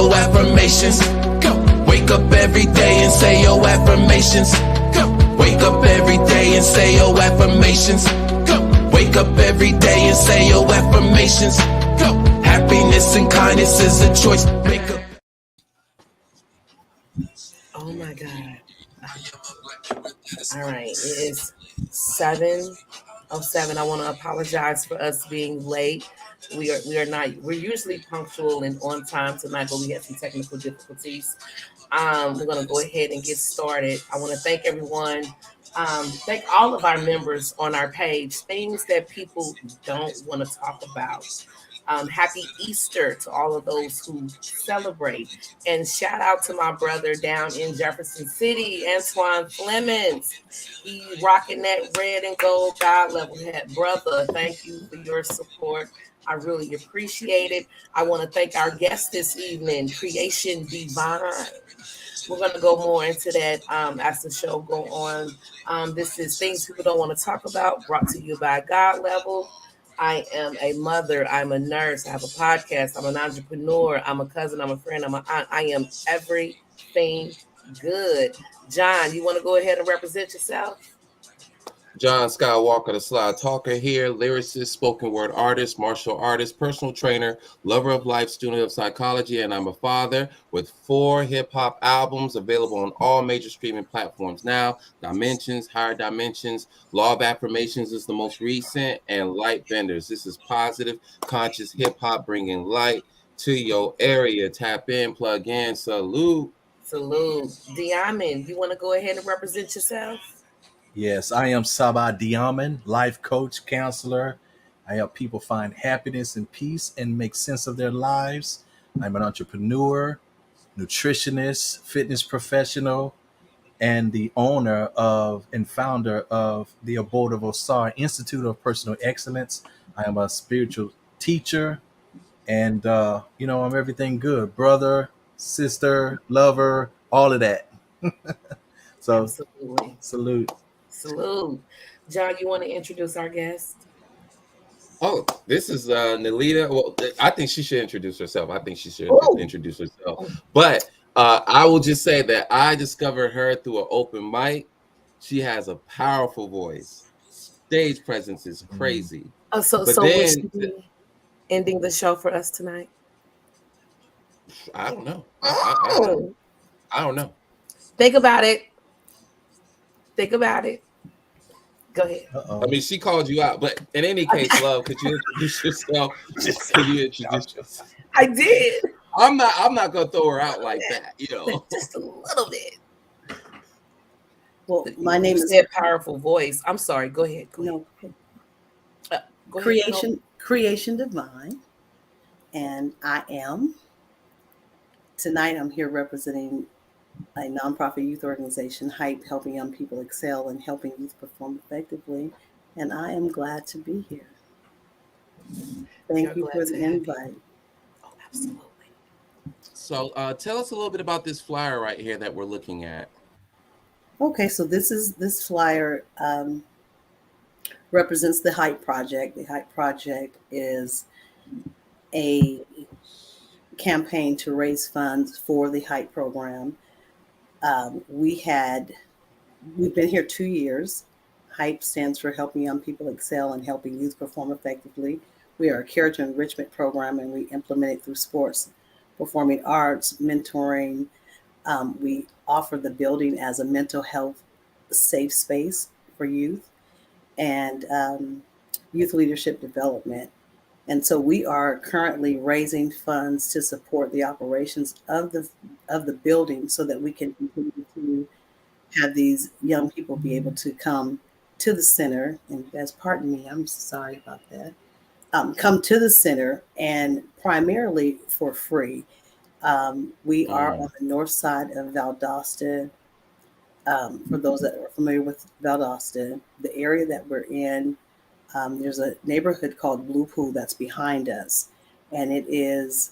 your affirmations. Go. Wake up every day and say your affirmations. Go. Wake up every day and say your affirmations. Go. Wake up every day and say your affirmations. Go. Happiness and kindness is a choice. Wake up. Oh my God. All right. It is 7:07. I want to apologize for us being late. We're usually punctual and on time tonight, but we had some technical difficulties. We're gonna go ahead and get started. I want to thank everyone. Thank all of our members on our page. Things that people don't want to talk about. Happy Easter to all of those who celebrate. And shout out to my brother down in Jefferson City, Antoine Flemings. He rocking that red and gold God level hat. Brother, thank you for your support. I really appreciate it. I want to thank our guest this evening, Creation Divine. We're going to go more into that as the show go on. This is Things People Don't Want to Talk About, brought to you by God Level. I am a mother. I'm a nurse. I have a podcast. I'm an entrepreneur. I'm a cousin. I'm a friend. I'm an aunt. I am everything good. John, you want to go ahead and represent yourself? John Skywalker, the Sly Talker here, lyricist, spoken word artist, martial artist, personal trainer, lover of life, student of psychology, and I'm a father with 4 hip-hop albums available on all major streaming platforms now. Dimensions, Higher Dimensions, Law of Affirmations is the most recent, and Light Benders. This is positive, conscious hip-hop bringing light to your area. Tap in, plug in, salute. Salute. Diamond, you want to go ahead and represent yourself? Yes, I am Sabah Diamond, life coach, counselor. I help people find happiness and peace and make sense of their lives. I'm an entrepreneur, nutritionist, fitness professional, and the owner of and founder of the Abode of Osar Institute of Personal Excellence. I am a spiritual teacher, and I'm everything good, brother, sister, lover, all of that. So, Absolutely. salute. Salute. John, you want to introduce our guest? Oh, this is Nalita. Well, I think she should introduce herself. Introduce herself. But I will just say that I discovered her through an open mic. She has a powerful voice. Stage presence is crazy. Oh, so will she be ending the show for us tonight? I don't know. I don't know. Think about it. Go ahead. Uh-oh. I mean, she called you out, but in any case, love, could you introduce yourself? Could you introduce yourself? I did. I'm not gonna throw her out like that, Just a little bit. Well, my name is powerful voice. I'm sorry. Go ahead. Go ahead. Creation Divine, and tonight I'm here representing a nonprofit youth organization, HYPE, helping young people excel and helping youth perform effectively. And I am glad to be here. Thank you for the invite. Oh, absolutely. So tell us a little bit about this flyer right here that we're looking at. Okay, so this flyer represents the HYPE project. The HYPE project is a campaign to raise funds for the HYPE program. We've been here 2 years. HYPE stands for Helping Young People Excel and Helping Youth Perform Effectively. We are a character enrichment program, and we implement it through sports, performing arts, mentoring. We offer the building as a mental health safe space for youth and youth leadership development. And so we are currently raising funds to support the operations of the building so that we can continue to have these young people be able to come to the center. And pardon me, I'm sorry about that. Come to the center, and primarily for free. We are on the north side of Valdosta. For those that are familiar with Valdosta, the area that we're in, there's a neighborhood called Blue Pool that's behind us. And it is,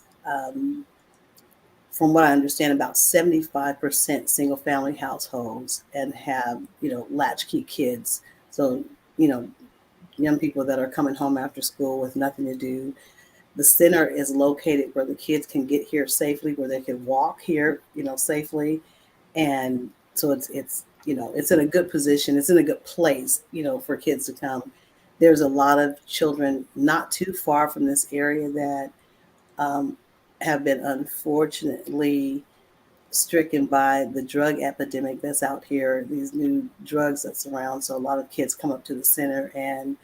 from what I understand, about 75% single family households and have, latchkey kids. So, young people that are coming home after school with nothing to do. The center is located where the kids can get here safely, where they can walk here, safely. And so it's in a good position. It's in a good place, for kids to come. There's a lot of children not too far from this area that um, have been unfortunately stricken by the drug epidemic that's out here, these new drugs that's around. So a lot of kids come up to the center and,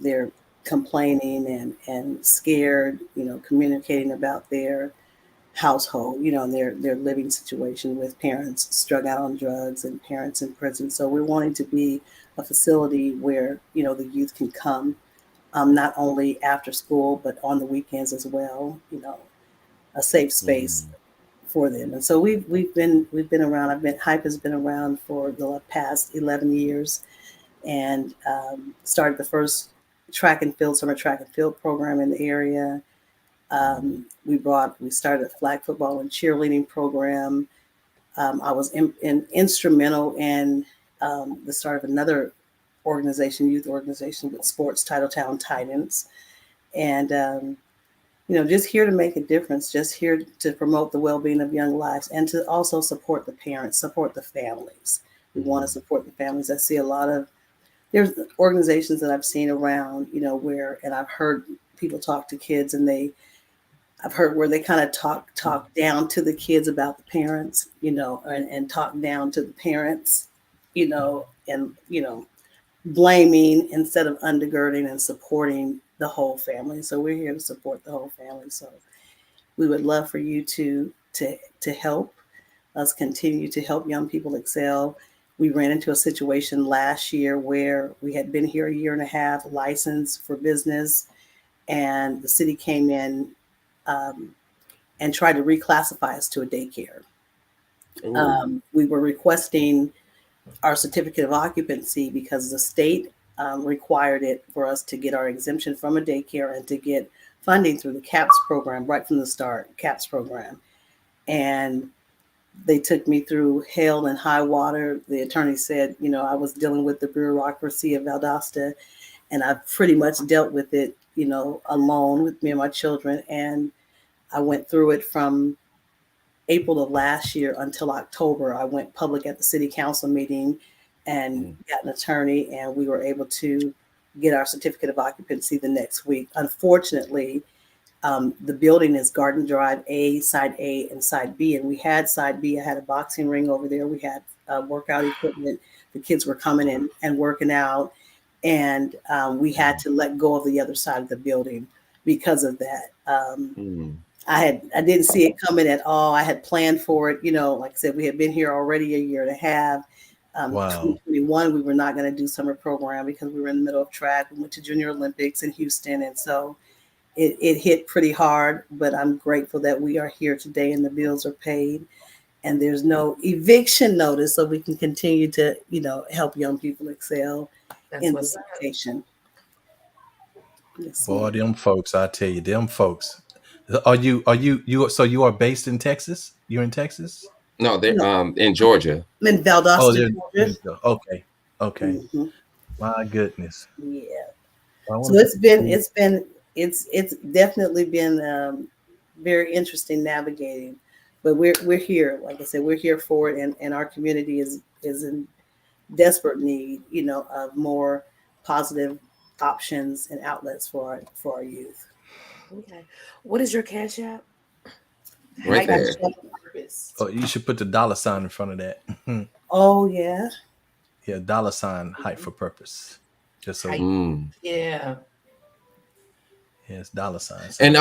they're complaining and scared, communicating about their household, and their living situation with parents strung out on drugs and parents in prison. So we're wanting to be a facility where, the youth can come, not only after school, but on the weekends as well, a safe space for them. And so we've been around. Hype has been around for the past 11 years, and started the first summer track and field program in the area. We started a flag football and cheerleading program. I was instrumental in the start of another youth organization with sports, Titletown Titans, and just here to make a difference, just here to promote the well-being of young lives, and to also support the parents, support the families. We want to support the families. I see there's organizations that I've seen around, and I've heard people talk to kids, and I've heard where they kind of talk down to the kids about the parents, and talk down to the parents, and blaming instead of undergirding and supporting the whole family. So we're here to support the whole family. So we would love for you to help us continue to help young people excel. We ran into a situation last year where we had been here a year and a half, licensed for business, and the city came in and tried to reclassify us to a daycare. We were requesting our certificate of occupancy because the state required it for us to get our exemption from a daycare and to get funding through the CAPS program right from the start, CAPS program. And they took me through hell and high water. The attorney said, I was dealing with the bureaucracy of Valdosta, and I've pretty much dealt with it, alone with me and my children. And I went through it from April of last year until October. I went public at the city council meeting and got an attorney, and we were able to get our certificate of occupancy the next week. Unfortunately, the building is Garden Drive A, Side A, and Side B. And we had Side B. I had a boxing ring over there. We had workout equipment. The kids were coming in and working out. And we had to let go of the other side of the building because of that. I didn't see it coming at all. I had planned for it. Like I said, we had been here already a year and a half. Wow. 2021, we were not going to do summer program because we were in the middle of track. We went to Junior Olympics in Houston. And so it hit pretty hard, but I'm grateful that we are here today and the bills are paid and there's no eviction notice, so we can continue to, help young people excel in this education. Yes, Boy, them folks, I tell you, them folks. So you are based in Texas? You're in Texas? No, they're in Georgia. I'm in Valdosta, Georgia. Okay. Mm-hmm. My goodness. Yeah. So it's definitely been very interesting navigating, but we're here. Like I said, we're here for it, and our community is in desperate need, of more positive options and outlets for our youth. Okay. What is your Cash App? Right there. Oh, you should put the $ in front of that. Oh yeah. Yeah, $ Hype for Purpose. Just so Yeah. Yes, $. And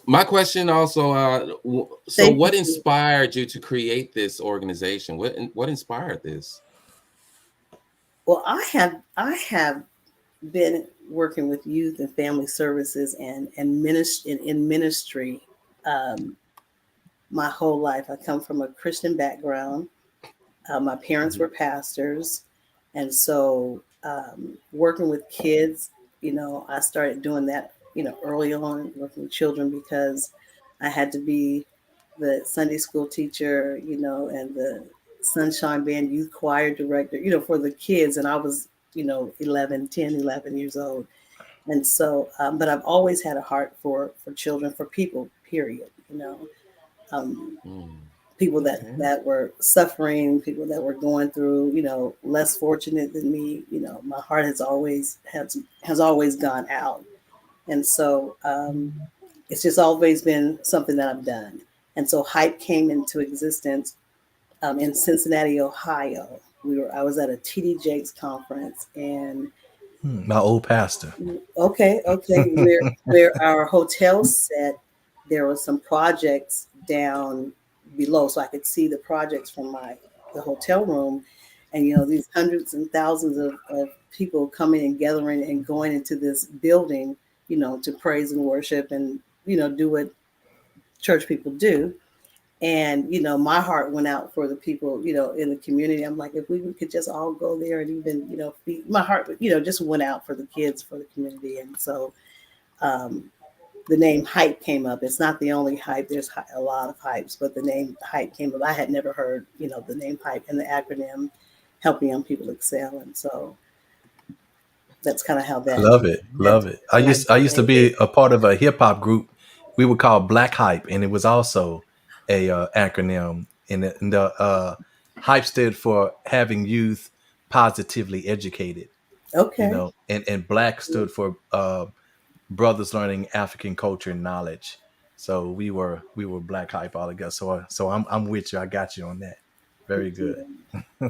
my question also, so what inspired you to create this organization? What inspired this? Well, I have been working with youth and family services and in ministry my whole life. I come from a Christian background. My parents were pastors, and so working with kids, I started doing that, early on, working with children, because I had to be the Sunday school teacher, and the Sunshine Band youth choir director, for the kids. And I was, 11 years old. And so, but I've always had a heart for children, for people, period. Um, Mm. People Okay. that were suffering, people that were going through, less fortunate than me. My heart has always gone out, and so it's just always been something that I've done. And so Hype came into existence in Cincinnati, Ohio. I was at a TD Jakes conference, and My old pastor. okay, where our hotel set, there were some projects down below, so I could see the projects from the hotel room, and these hundreds and thousands of people coming and gathering and going into this building, to praise and worship and do what church people do. And my heart went out for the people in the community. I'm like, if we could just all go there and even my heart just went out for the kids, for the community. And so the name Hype came up. It's not the only Hype. There's a lot of Hypes, but the name Hype came up. I had never heard the name Hype and the acronym Helping Young People Excel. And so that's kind of how that Love it. Love it. I used to be a part of a hip hop group. We would call Black Hype, and it was also a acronym. And the Hype stood for having youth positively educated. okay. And Black stood for brothers learning African culture and knowledge. So we were Black Hype all together. So I'm with you. I got you on that. Very good. Yeah.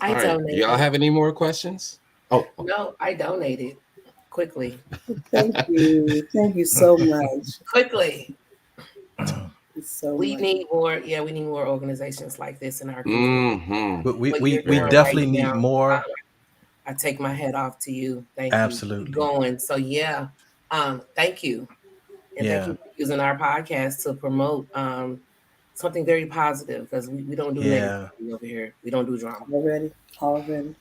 I All right. donated. Y'all have any more questions? Oh, No, I donated quickly. Thank you so much. Quickly. So We much. need more. Yeah, we need more organizations like this in our community. mm-hmm. But we What we, you're we doing definitely right need now, more. I take my head off to you. Thank Absolutely. you. Keep going. So yeah, thank you, and thank you for using our podcast to promote something very positive, because we don't do negativity over here. We don't do drama. Already.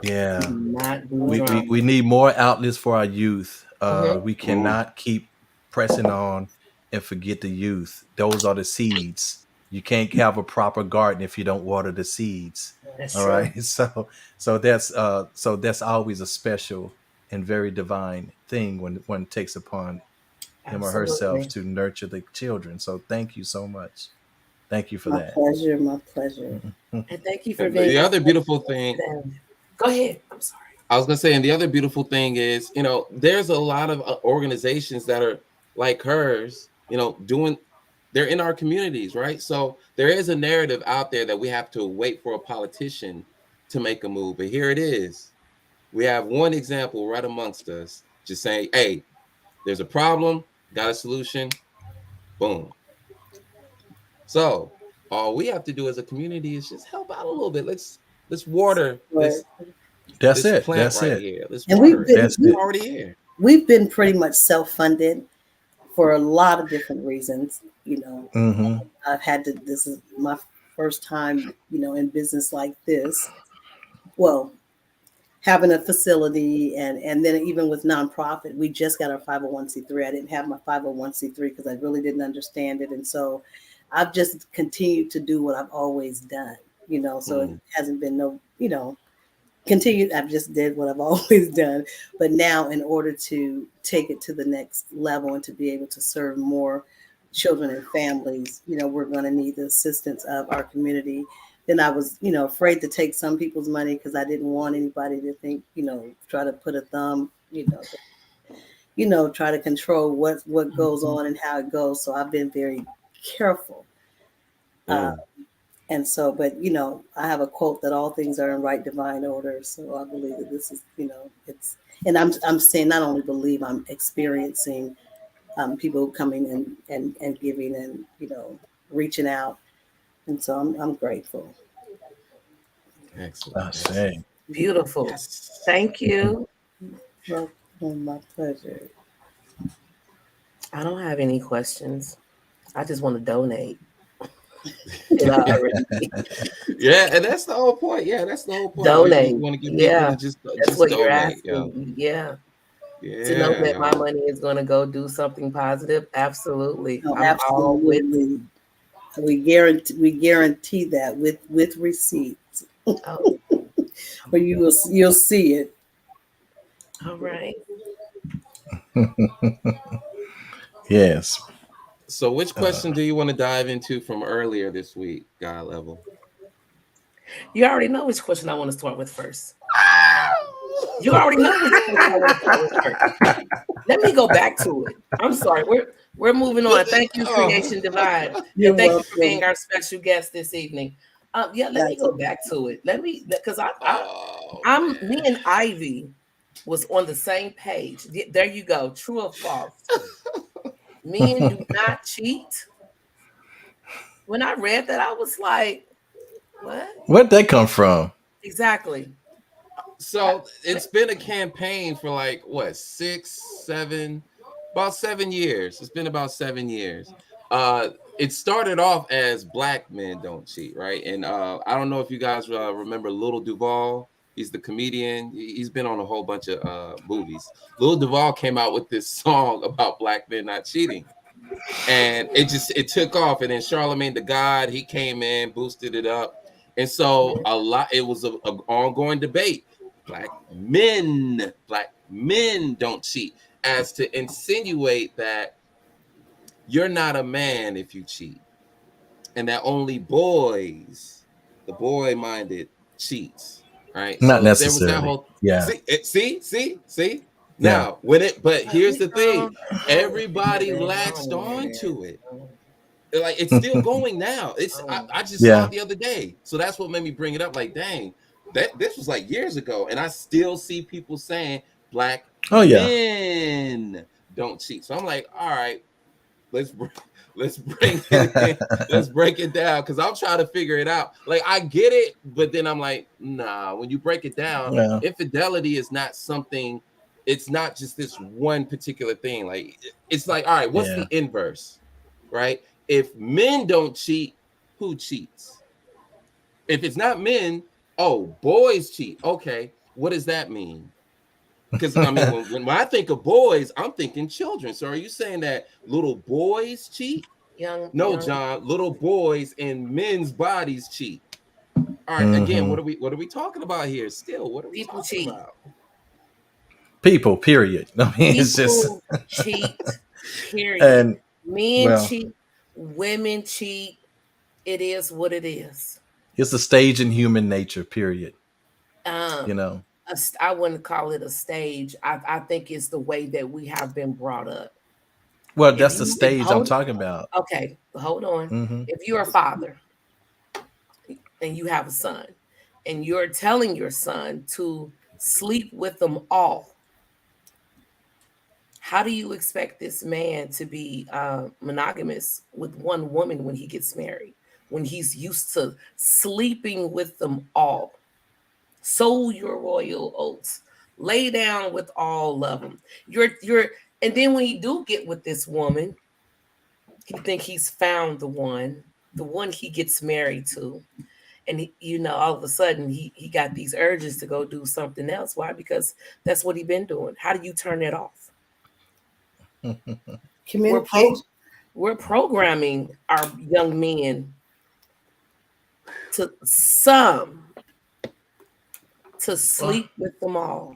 Yeah. We do not do We drama. need more outlets for our youth. Mhm. We cannot keep pressing on and forget the youth. Those are the seeds. You can't have a proper garden if you don't water the seeds. That's All true. right. So that's always a special and very divine thing when one takes upon him or herself Absolutely. to nurture the children. So thank you so much. Thank you for My that. pleasure. My pleasure. And thank you for And being the other beautiful thing, Go ahead. I'm sorry. I was gonna say, and the other beautiful thing is, there's a lot of organizations that are like hers, they're in our communities, right? So there is a narrative out there that we have to wait for a politician to make a move. But here it is. We have one example right amongst us, just saying, hey, there's a problem, got a solution, boom. So all we have to do as a community is just help out a little bit. Let's water this That's this it. plant That's right it. here. Let's And water it. That's It's it. already here. we've been pretty much self-funded for a lot of different reasons. Mm-hmm. I've had to. This is my first time, in business like this. Well, having a facility, and then even with nonprofit, we just got our 501c3. I didn't have my 501c3 because I really didn't understand it, and so I've just continued to do what I've always done. So it hasn't been no, continued. I've just did what I've always done. But now, in order to take it to the next level and to be able to serve more children and families, we're going to need the assistance of our community. Then I was, afraid to take some people's money because I didn't want anybody to think, try to put a thumb, try to control what goes on and how it goes. So I've been very careful. And so, but I have a quote that all things are in right divine order. So I believe that this is, it's, and I'm saying not only believe, I'm experiencing people coming and giving and reaching out, and so I'm grateful. Excellent. I say. Beautiful. Yes. Thank you. Well, my pleasure. I don't have any questions. I just want to donate. And I already Yeah, and that's the whole point. Yeah, that's the whole point. Donate. You want to get Yeah. people to That's just what you're donate. asking. Yeah. Yeah. To know that my Yeah. money is going to go do something positive. Absolutely. No, I'm all with absolutely. We guarantee that with receipts, oh, or you'll see it. All right. Yes. So, which Uh, question do you want to dive into from earlier this week, God level? You already know which question I want to start with first. You already know which question I want to start with first. Let me go back to it. I'm sorry. We're moving on. Thank you, Oh. Creation Divine, You're and thank you for welcome. being our special guest this evening. Yeah, let me That's go back to it. Let me because Oh I'm me man. and Ivy was on the same page. There you go. True or false? Men do not cheat. When I read that, I was like, what? where'd that come from? Exactly. I- So it's been a campaign for like what, 7 years. It's been about 7 years. It started off as black men don't cheat, right? And I don't know if you guys remember Little Duval. He's the comedian. He's been on a whole bunch of movies. Little Duval came out with this song about black men not cheating, and it took off. And then Charlemagne the God, he came in, boosted it up, and so a lot. It was a ongoing debate. Black men don't cheat, as to insinuate that you're not a man if you cheat, and that only the boy minded cheats, right? Not So there was that necessarily. whole Yeah. see. Yeah. Now, but here's the thing: Yeah, everybody man. latched on to it. Oh, Like, it's still going now. I just saw Yeah. it the other day, so that's what made me bring it up. Like, dang, that this was like years ago, and I still see people saying black Oh yeah. men don't cheat. So I'm like, all right, let's let's bring it in. Let's break it down, because I'm trying to figure it out. Like, I get it, but then I'm like, nah. When you break it down, Yeah. infidelity is not something. It's not just this one particular thing. Like, it's like, all right, what's Yeah. the inverse, right? If men don't cheat, who cheats? If it's not men, oh, boys cheat. Okay, what does that mean? Because I mean, when I think of boys, I'm thinking children. So are you saying that little boys cheat? No, young John. Little boys in men's bodies cheat. All right. Again, hmm what are we talking about here? Still, what are we people talking cheat. about? People, period. I mean, it's just People cheat. Period. and Men well, cheat. Women cheat. It is what it is. it's a stage in human nature, period. You Um, know. I wouldn't call it a stage. I think it's the way that we have been brought up. Well, If that's the you if stage I'm hold talking about. okay, hold on. Hmm If you're a father and you have a son, and you're telling your son to sleep with them all, how do you expect this man to be monogamous with one woman when he gets married, when he's used to sleeping with them all? Sow your royal oats, lay down with all of them. And then when you do get with this woman, he think he's found the one he gets married to, and all of a sudden he got these urges to go do something else. Why? Because that's what he been doing. How do you turn that off? We're Communication. we're programming our young men to sleep with them all.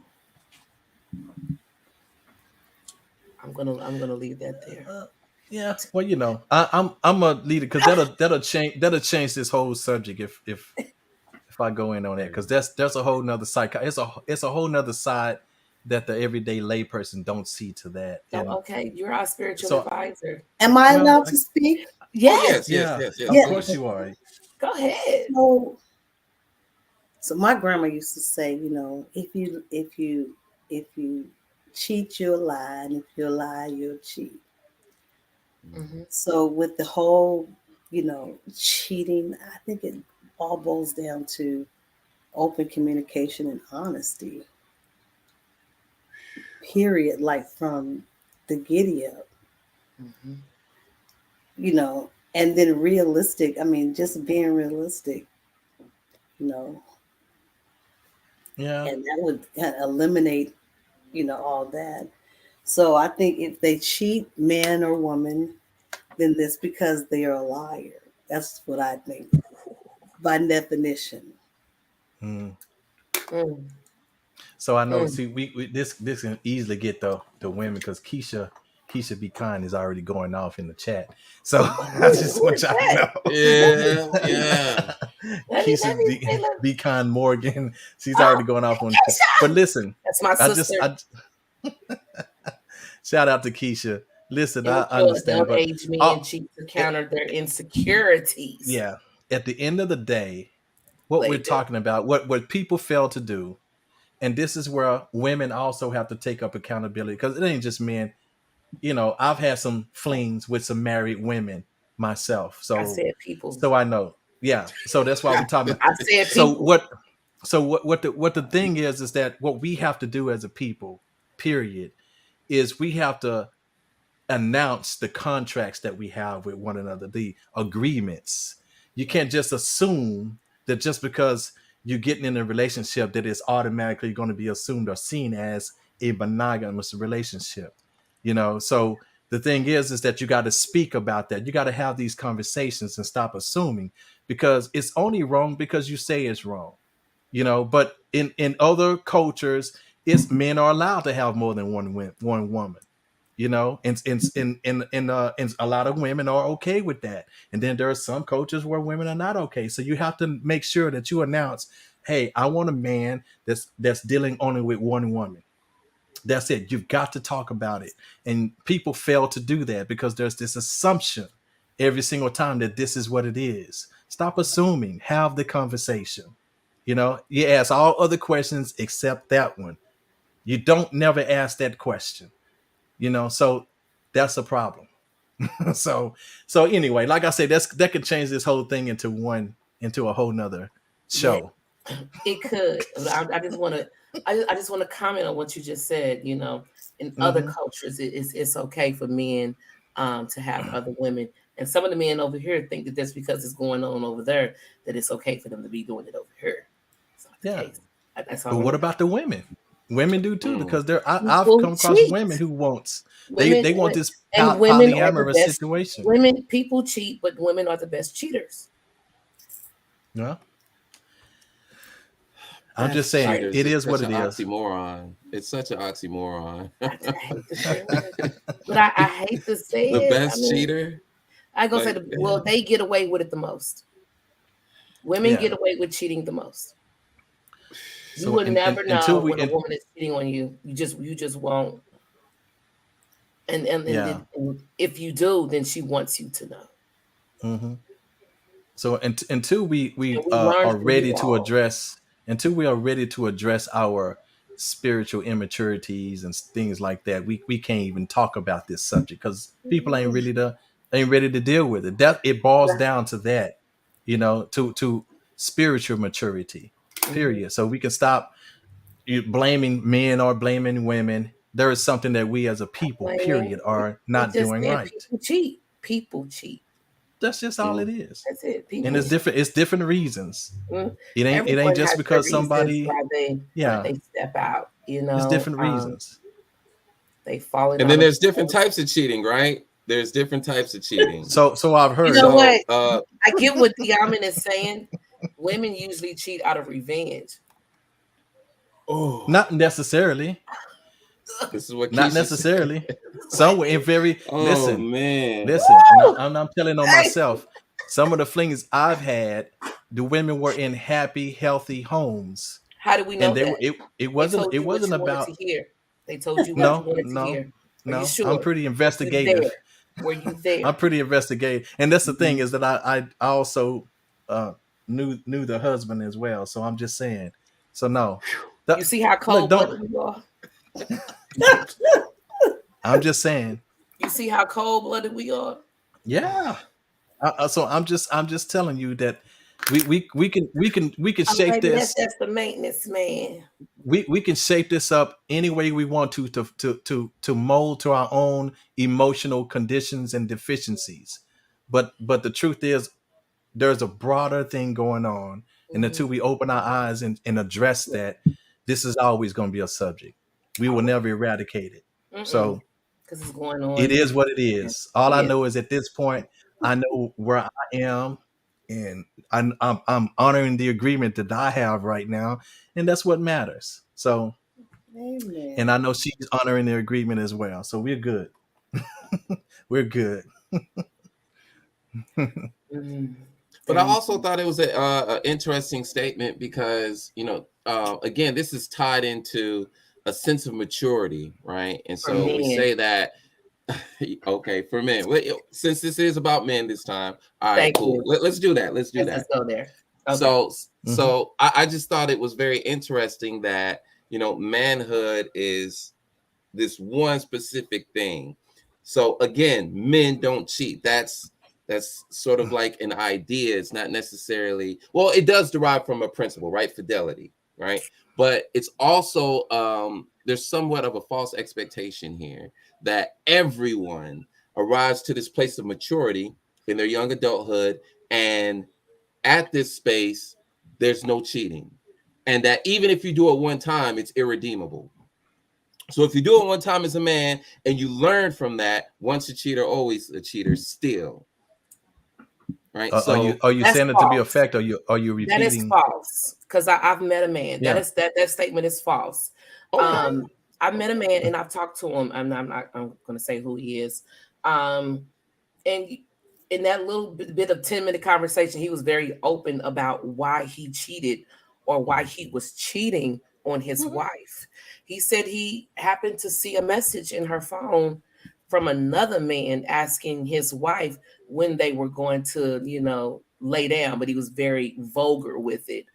I'm gonna leave that there. Yeah. Well, I'm a leader because that'll change this whole subject if I go in on that, because there's a whole nother side. It's a whole nother side that the everyday layperson don't see to that. Oh, And okay, you're our spiritual so, advisor. Am I well, allowed to speak? Oh Yes, yes, yes, yeah, yes, yes. of Yeah. Please. course you are. go ahead. So my grandma used to say, if you cheat, you'll lie, and if you lie, you'll cheat. Mhm. So with the whole, cheating, I think it all boils down to open communication and honesty. Period. Like from the giddy up, Mhm. and then realistic. I mean, just being realistic, you know, Yeah. and that would kind of eliminate, all that. So I think if they cheat, man or woman, then that's because they are a liar. That's what I think by definition. Mm. Mm. So I know. Mm. See, we this can easily get the women because Keisha Be Kind is already going off in the chat. So I just Who want is y'all to that? know. Yeah, yeah. Let Keisha me say, Be Kind Morgan, she's oh, already going off on. But Keisha! listen, That's my sister. I shout out to Keisha. Listen, I Immature understand, adult but age men uh, cheat to it, counter their insecurities. yeah, at the end of the day, what They we're do. talking about, what people fail to do, and this is where women also have to take up accountability because it ain't just men. You know, I've had some flings with some married women myself, I so said people. I know. Yeah, so that's why we're talking about. I said So people. what the thing is that what we have to do as a people, period, is we have to announce the contracts that we have with one another, the agreements. You can't just assume that just because you're getting in a relationship that it's automatically going to be assumed or seen as a monogamous relationship. You know, so the thing is that you got to speak about that. You got to have these conversations and stop assuming because it's only wrong because you say it's wrong. You know, but in other cultures, it's men are allowed to have more than one woman, you know, and a lot of women are okay with that, and then there are some cultures where women are not okay, so you have to make sure that you announce, hey, I want a man that's dealing only with one woman. That's it. You've got to talk about it, and people fail to do that because there's this assumption every single time that this is what it is. Stop assuming. Have the conversation. You know, you ask all other questions except that one. You don't never ask that question, you know, so that's a problem. so anyway, like I said, that could change this whole thing into a whole nother Yeah, show. it could. I just want to. I just want to comment on what you just said. You know, in other Hmm. cultures, it's okay for men to have other women, and some of the men over here think that that's because it's going on over there that it's okay for them to be doing it over here. It's not the Yeah, case. That's but all. what about the women? Women do too Mm. because I've People come across cheat. women who wants Women they want this and women are the polyamorous best. situation. Women, people cheat, but women are the best cheaters. Yeah, I'm just Best saying Like cheaters it is is such what an it is. oxymoron. It's such an oxymoron. I hate to say it, but I hate to say The it. I best mean, cheater? I gonna say Like, well, they get away with it the most. Women Yeah. get away with cheating the most. You So will never until know we when a woman is cheating on you. You just won't. yeah. And if you do, then she wants you to know. Hmm. So until And we we learn are from you ready to all. address our spiritual immaturities and things like that, we can't even talk about this subject because people ain't ready to deal with it. That it boils down to that, you know, to spiritual maturity. Mhm. Period. So we can stop blaming men or blaming women. There is something that we as a people, Blaming. period, are We not just doing said right. people cheat. People cheat. That's just all it mm. is. That's it. And People it's cheat. different. It's different reasons. Mm. It ain't Everyone just has their because reasons somebody, why yeah, they step out. it's different Um, reasons. they falling And out then of there's different place. types of cheating, right? There's different types of cheating. So I've You heard. know So, what? I get what Diamond is saying. Women usually cheat out of revenge. oh, Not necessarily. this is what Not Keisha said. necessarily. Some in very Oh, man. listen, and Woo! I'm telling on Hey, myself. Some of the flings I've had, the women were in happy, healthy homes, how do we and know they were. that? It They wasn't. told It you what wasn't you wanted about. to hear. They told you what you No, wanted to no, hear. Are you no. I'm sure? pretty Were you there? investigative. Were you there? I'm pretty investigative, and that's the thing Mhm. is that I also knew the husband as well. So I'm just saying. So no, You see how look, cold don't. blooded we are? I'm just saying. You see how cold blooded we are? Yeah. So I'm just telling you that we can shape Baby, that's this. just the maintenance man. We can shape this up any way we want to mold to our own emotional conditions and deficiencies. But the truth is there's a broader thing going on, and Mm-hmm. until we open our eyes and address that, this is always going to be a subject. We will never eradicate it. Mm-mm. So Because it's going it on. is what it is. All I Yeah. know is at this point, I know where I am, and I'm honoring the agreement that I have right now, and that's what matters. So Amen. And I know she's honoring the agreement as well. So we're good. We're good. Mm. But I also thought it was a interesting statement because, again, this is tied into a sense of maturity, right? And For so we men. say that, okay, for men. Well, since this is about men this time, all right, Thank cool. you. Let's do that. Let's do Yes, that. let's go there. Okay. So I just thought it was very interesting that, manhood is this one specific thing. So again, men don't cheat. That's sort of like an idea. It's not necessarily, well, it does derive from a principle, right? Fidelity, right? But it's also there's somewhat of a false expectation here that everyone arrives to this place of maturity in their young adulthood, and at this space there's no cheating, and that even if you do it one time, it's irredeemable. So if you do it one time as a man and you learn from that, once a cheater, always a cheater still. Right. Are you saying it to be a fact, or are you repeating? That is false. Because I've met a man. Yeah. That statement is false. Okay. I've met a man and I've talked to him. I'm gonna say who he is. And in that little bit of 10-minute conversation, he was very open about why he cheated or why he was cheating on his wife. He said he happened to see a message in her phone from another man asking his wife when they were going to, lay down, but he was very vulgar with it.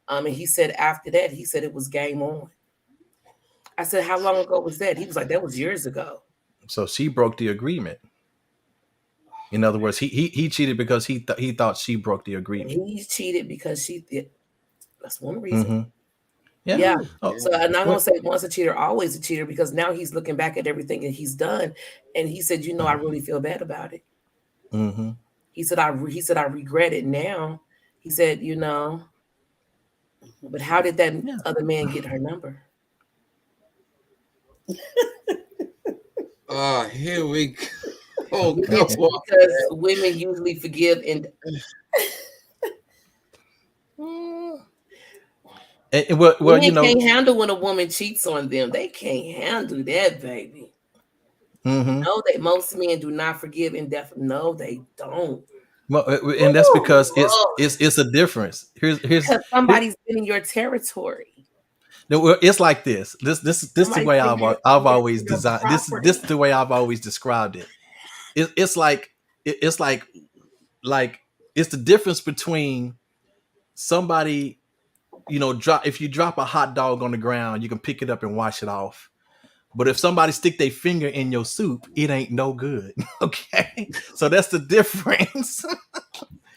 And he said after that, he said it was game on. I said, how long ago was that? He was like, that was years ago. So she broke the agreement. In other words, he cheated because he thought she broke the agreement. He cheated because she did. That's one reason. Mm-hmm. Yeah. Oh, So I'm not going to say once a cheater, always a cheater, because now he's looking back at everything that he's done. And he said, I really feel bad about it. mm-hmm. He said, I regret it now. He said, but how did that other man get her number? Here we go. Oh, Because women usually forgive and men can't handle when a woman cheats on them. They can't handle that, baby. Mm-hmm. No, most men do not forgive indefinitely. No, they don't. Well, and that's because it's a difference. Here's because somebody's been in your territory. It's like this. This is the way I've always designed. This is the way I've always described it. It's like it's the difference between somebody, if you drop a hot dog on the ground, you can pick it up and wash it off. But if somebody stick their finger in your soup, it ain't no good. Okay, so that's the difference.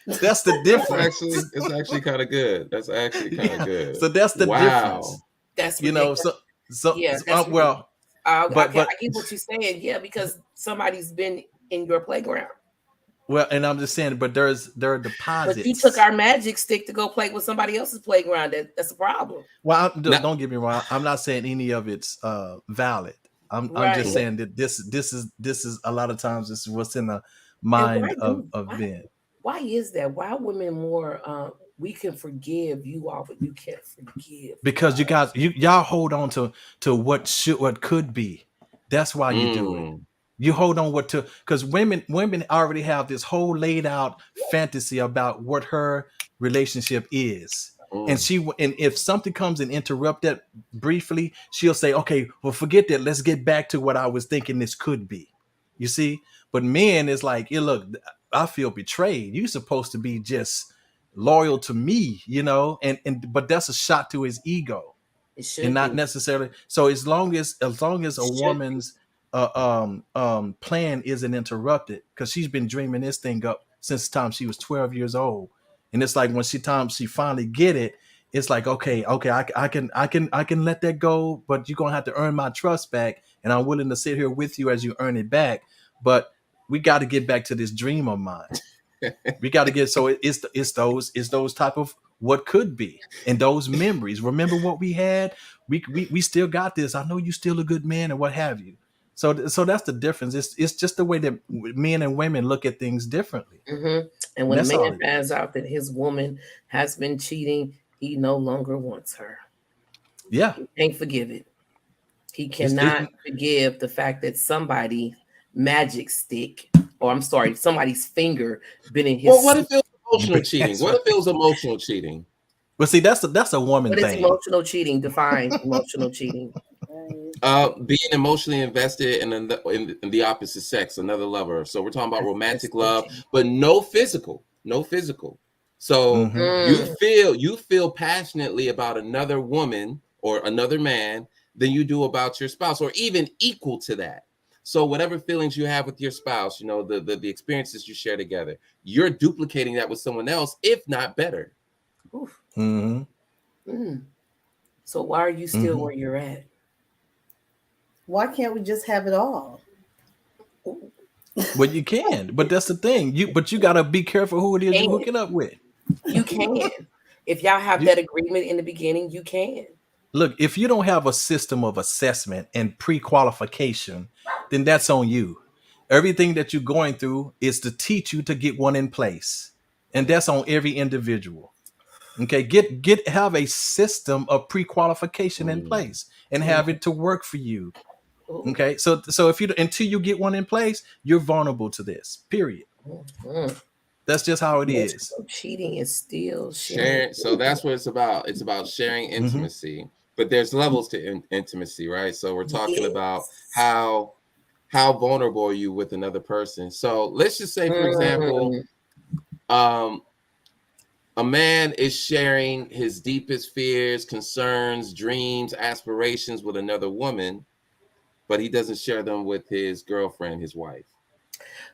That's the difference. It's actually kind of good. That's actually kind of good. So that's the difference. That's well. I get what you're saying. Yeah, because somebody's been in your playground. Well, and I'm just saying, but there are deposits. But you took our magic stick to go play with somebody else's playground. That's a problem. Well, don't get me wrong. I'm not saying any of it's valid. I'm just saying that this is a lot of times this is what's in the mind of men. Why is that? Why women more? We can forgive you all, but you can't forgive. Because you guys, y'all hold on to what could be. That's why you do it. You hold on because women already have this whole laid out fantasy about what her relationship is. And if something comes and interrupt that briefly, she'll say, okay, well, forget that. Let's get back to what I was thinking this could be. You see? But men is like, look, I feel betrayed. You're supposed to be just loyal to me, but that's a shot to his ego. It should and not necessarily. So as long as a woman's plan isn't interrupted, because she's been dreaming this thing up since the time she was 12 years old, and it's like when she finally get it, it's like okay, I can let that go, but you're gonna have to earn my trust back, and I'm willing to sit here with you as you earn it back. But we got to get back to this dream of mine. We got to get it's those type of what could be and those memories. Remember what we had. We still got this. I know you still a good man and what have you. So that's the difference. It's just the way that men and women look at things differently. Mm-hmm. And when a man finds out that his woman has been cheating, he no longer wants her. Yeah, he can't forgive it. He It's, cannot forgive the fact that somebody magic stick, or I'm sorry, somebody's finger been in his. Well, what if it was emotional cheating? That's What right. if it was emotional cheating? But see, that's a woman What is thing. emotional cheating? Define emotional cheating. Right. Being emotionally invested in the opposite sex, another lover. So we're talking about That's romantic so love, cheating. but no physical. So Mhm. you feel passionately about another woman or another man than you do about your spouse, or even equal to that. So whatever feelings you have with your spouse, you know, the experiences you share together, you're duplicating that with someone else, if not better. Oof. Mhm. Mm. So why are you still where Mhm. you're at? Why can't we just have it all? But you can. But that's the thing. You got to be careful who it is you Can. hooking up with. You can. If y'all have You, that agreement in the beginning, you can. look, if you don't have a system of assessment and pre-qualification, then that's on you. Everything that you're going through is to teach you to get one in place. And that's on every individual. Okay, have a system of pre-qualification in Mm. place and Mm. have it to work for you. Ooh. Okay, so if you until you get one in place, you're vulnerable to this. Period. Mm. That's just how it is. Emotional cheating is still sharing. Sharing. So that's what it's about. It's about sharing Hmm. intimacy, but there's levels to intimacy, right? So we're talking about Yes. how vulnerable are you with another person. So let's just say, for example, Mm. um, a man is sharing his deepest fears, concerns, dreams, aspirations with another woman, but he doesn't share them with his girlfriend, his wife.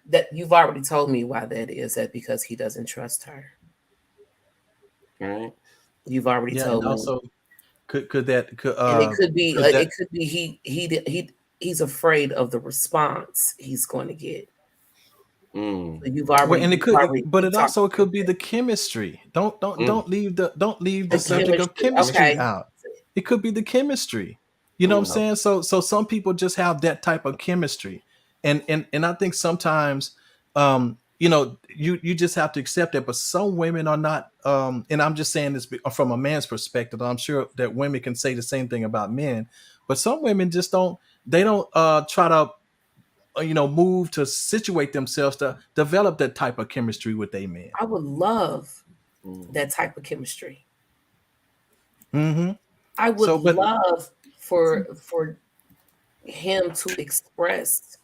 That you've already told me why that is. That because he doesn't trust her. Right? You've already Yeah, and told me. also could that And could that it could be he's afraid of the response he's going to get. Mm. So well, and it could, but you it talked also about could be the chemistry. Mm. Don't leave the the subject of chemistry. chemistry Okay. out. It could be the chemistry. You know what I'm Mm. saying? So some people just have that type of chemistry, and I think sometimes, you just have to accept that. But some women are not. And I'm just saying this from a man's perspective. I'm sure that women can say the same thing about men, but some women just don't. They don't try to move to situate themselves to develop that type of chemistry with a man. I would love Mm. that type of chemistry. Hmm. I would So, but love for him to express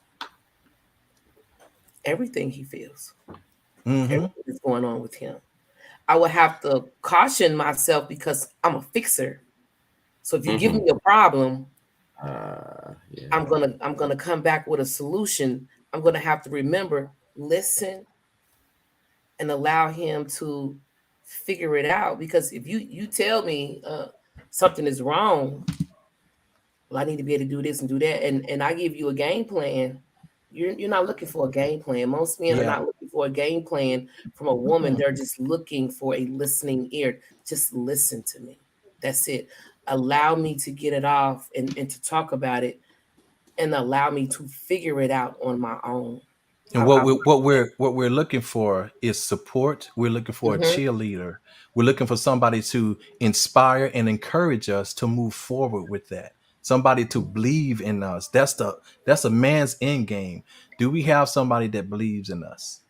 everything he feels, hmm everything that's going on with him. I would have to caution myself because I'm a fixer. So if you give Hmm. me a problem, Yeah. I'm gonna come back with a solution. I'm gonna have to remember, listen, and allow him to figure it out. Because if you tell me something is wrong, well, I need to be able to do this and do that, and I give you a game plan. You're not looking for a game plan. Most men are yeah, not looking for a game plan from a woman. They're just looking for a listening ear. Just listen to me. That's it. Allow me to get it off and to talk about it, and allow me to figure it out on my own. and what we're looking for is support. We're looking for a Mhm. cheerleader. We're looking for somebody to inspire and encourage us to move forward with that. Somebody to believe in us. That's a man's end game. Do we have somebody that believes in us?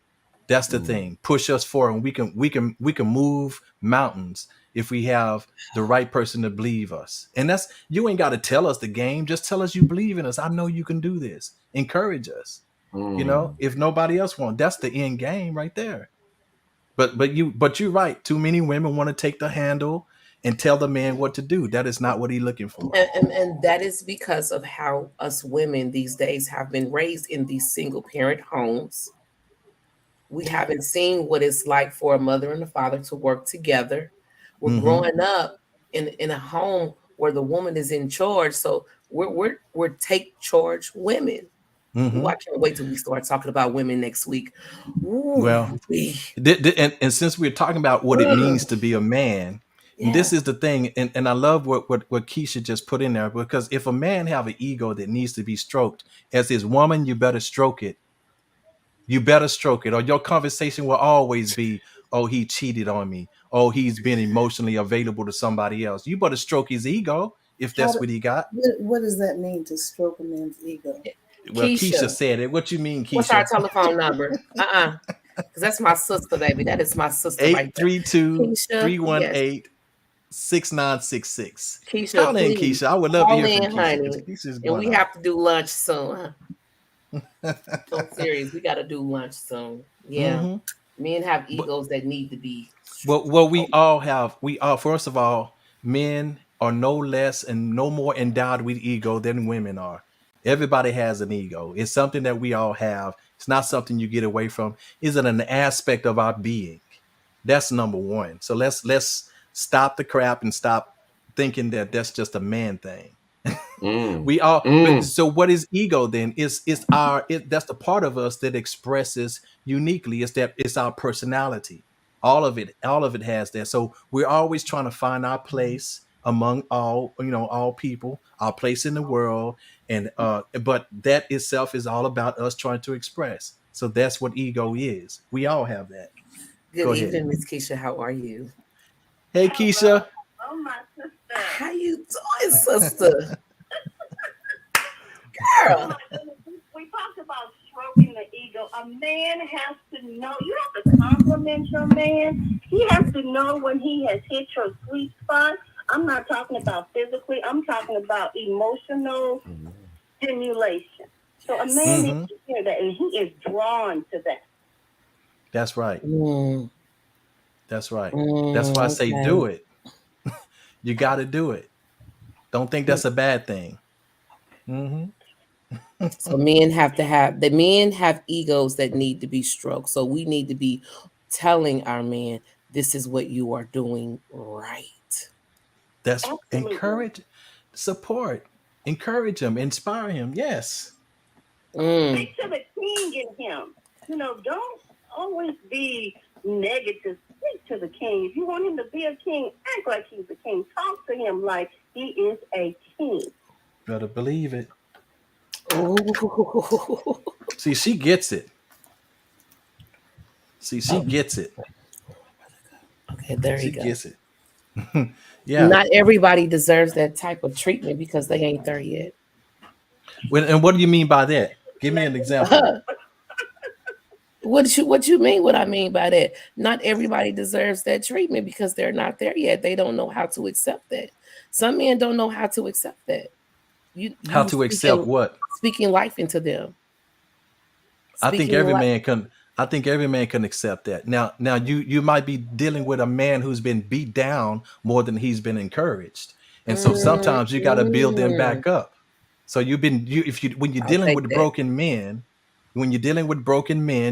That's the Mm. thing. Push us forward, and we can move mountains if we have the right person to believe us. And that's you ain't got to tell us the game. Just tell us you believe in us. I know you can do this. Encourage us. Mm. If nobody else wants, that's the end game right there. But you're right. Too many women want to take the handle and tell the man what to do. That is not what he's looking for. And that is because of how us women these days have been raised in these single parent homes. We haven't seen what it's like for a mother and a father to work together. We're Hmm. growing up in a home where the woman is in charge. So we're take charge women. Ooh, Hmm. I can't wait till we start talking about women next week. Ooh, Well, and since we're talking about what it means to be a man, and yeah. this is the thing, and I love what Keisha just put in there, because if a man have an ego that needs to be stroked, as his woman, you better stroke it. You better stroke it, or your conversation will always be, "Oh, he cheated on me. Oh, he's been emotionally available to somebody else." You better stroke his ego. if How that's do, what he got. what does that mean to stroke a man's ego? Well, Keisha Keisha, said it. What you mean, what's our Keisha? telephone number? Because that's my sister, baby. That is my sister right there. 832 Keisha, yes. 318 6966. Keisha, Call in, please Keisha. I would love to call hear from in, Keisha because honey. Keisha's And going we on. have to do lunch soon. Huh? So serious. We got to do lunch soon. Yeah. Mhm. Men have But egos that need to be. well, we all have. We are, first of all, men are no less and no more endowed with ego than women are. Everybody has an ego. It's something that we all have. It's not something you get away from. It's an aspect of our being. That's number one. So let's stop the crap and stop thinking that that's just a man thing. Mm. We all. But Mm. so what is ego then? It's our that's the part of us that expresses uniquely. It's our personality. All of it has that. So we're always trying to find our place among all people, our place in the world, and but that itself is all about us trying to express. So that's what ego is. We all have that. Good Go ahead. evening, Miss Keisha. How are you? Hey, Keisha. Oh, my sister. How you doing, sister? Oh, Girl. my goodness. We talked about stroking the ego. A man has to know. You have to compliment your man. He has to know when he has hit your sweet spot. I'm not talking about physically. I'm talking about emotional stimulation. So a man Mhm. needs to hear that, and he is drawn to that. That's right. Mm, That's right. That's why I say do okay. it. You got to do it. Don't think that's a bad thing. Hmm. So men have egos that need to be stroked. So we need to be telling our man, this is what you are doing right. That's Absolutely. encourage, support, encourage him, inspire him. Yes, Mm. Speak to the king in him. Don't always be negative. Speak to the king. If you want him to be a king, act like he's a king. Talk to him like he is a king. better believe it. Ooh. See, she gets it. See, she gets it. Okay, there She you go. gets it. Yeah. Not everybody deserves that type of treatment because they ain't there yet. And what do you mean by that? Give me an example. What you mean? What I mean by that? Not everybody deserves that treatment because they're not there yet. They don't know how to accept that. Some men don't know how to accept that. How to accept what? Speaking life into them. I think Speaking every life. man can. I think every man can accept that. Now, you might be dealing with a man who's been beat down more than he's been encouraged, and so sometimes you got to build them Mm, back up. So when you're I'll dealing take with that. broken men,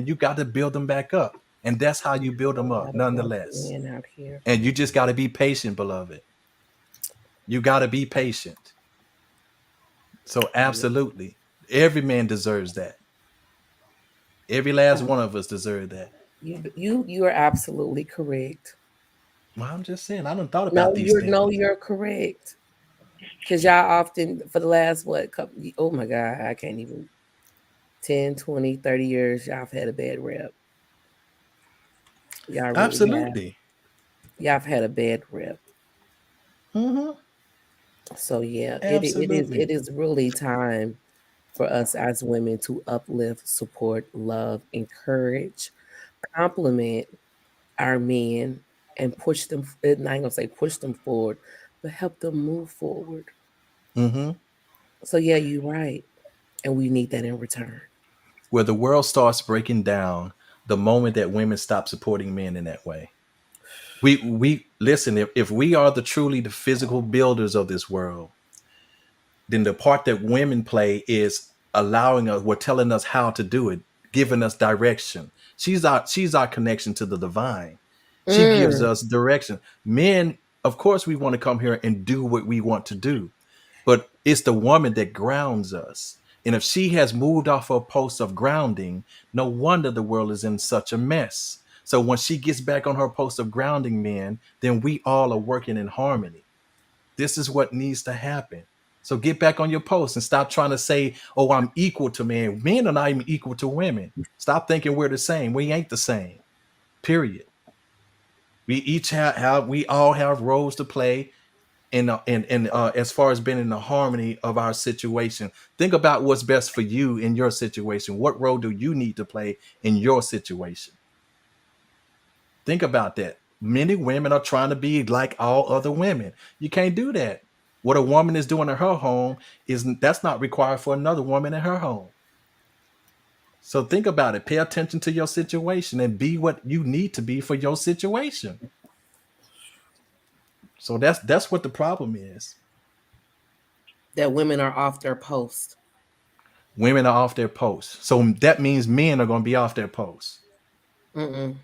you got to build them back up, and that's how you build them A up, lot of broken nonetheless. men out here. And you just got to be patient, beloved. You got to be patient. So absolutely, every man deserves that. Every last one of us deserve that. You are absolutely correct. Well, I'm just saying, I done thought about these things. You're correct. Because y'all often for the last oh my God, I can't even 10, 20, 30 years, y'all have had a bad rep. Y'all really have. Absolutely. Y'all have had a bad rep. Hmm. So yeah, Absolutely. it is really time for us as women to uplift, support, love, encourage, compliment our men and push them. I ain't gonna say push them forward, but help them move forward. Hmm. So yeah, you're right, and we need that in return. Where the world starts breaking down the moment that women stop supporting men in that way. We listen, if we are the physical builders of this world, then the part that women play is telling us how to do it, giving us direction. She's our connection to the divine. She gives Mm. us direction. Men, of course, we want to come here and do what we want to do, but it's the woman that grounds us. And if she has moved off her post of grounding, no wonder the world is in such a mess. So when she gets back on her post of grounding, men, then we all are working in harmony. This is what needs to happen. So get back on your post and stop trying to say, oh, I'm equal to men. Men are not even equal to women. Stop thinking we're the same. We ain't the same. Period. We each we all have roles to play, as far as being in the harmony of our situation, think about what's best for you in your situation. What role do you need to play in your situation? Think about that. Many women are trying to be like all other women. You can't do that. What a woman is doing in her home that's not required for another woman in her home. So think about it. Pay attention to your situation and be what you need to be for your situation. So that's what the problem is. That women are off their post. Women are off their post. So that means men are going to be off their post. Mm-mm.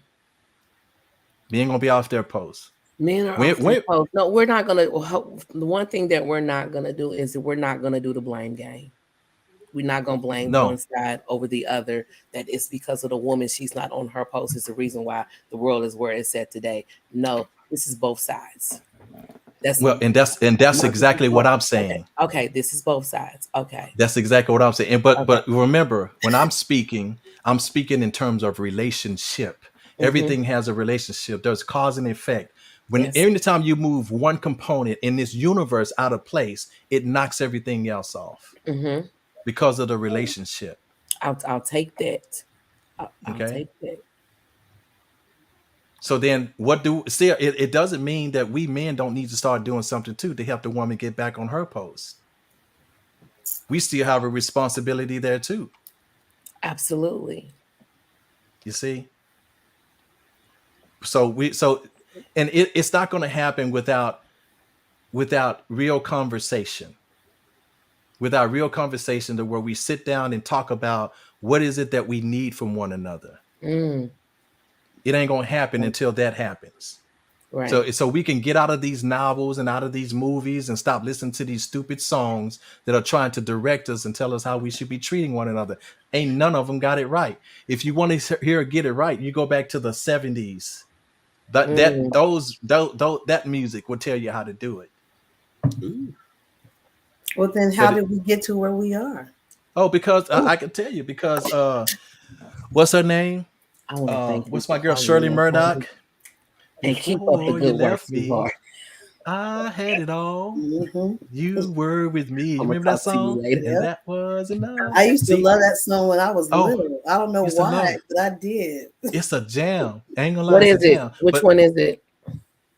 Men going to be off their post. Men are off their post. No, we're not going to. The one thing that we're not going to do is that we're not going to do the blame game. We're not going to blame one side over the other. That it's because of the woman. She's not on her post. It's the reason why the world is where it's at today. No, this is both sides. That's exactly what I'm saying. Okay, this is both sides. Okay, that's exactly what I'm saying. But remember, when I'm speaking in terms of relationship. Mm-hmm. Everything has a relationship. There's cause and effect. Anytime you move one component in this universe out of place, it knocks everything else off because of the relationship. I'll take that. I'll take that. So then it doesn't mean that we men don't need to start doing something too to help the woman get back on her post. We still have a responsibility there too. Absolutely. You see? And it's not going to happen without real conversation. Without real conversation to where we sit down and talk about what is it that we need from one another. It ain't going to happen until that happens. Right. So we can get out of these novels and out of these movies and stop listening to these stupid songs that are trying to direct us and tell us how we should be treating one another. Ain't none of them got it right. If you want to hear get it right, you go back to the 70s. That music will tell you how to do it. Well, then how did we get to where we are? Oh, because I can tell you because what's her name? What's my girl Shirley Murdoch? And keep up the good work. I had it all. Mm-hmm. You were with me. You remember that song? And that was enough. I used to love that song when I was little. I don't know why, but I did. It's a jam. I ain't gonna lie. What is it? Which one is it?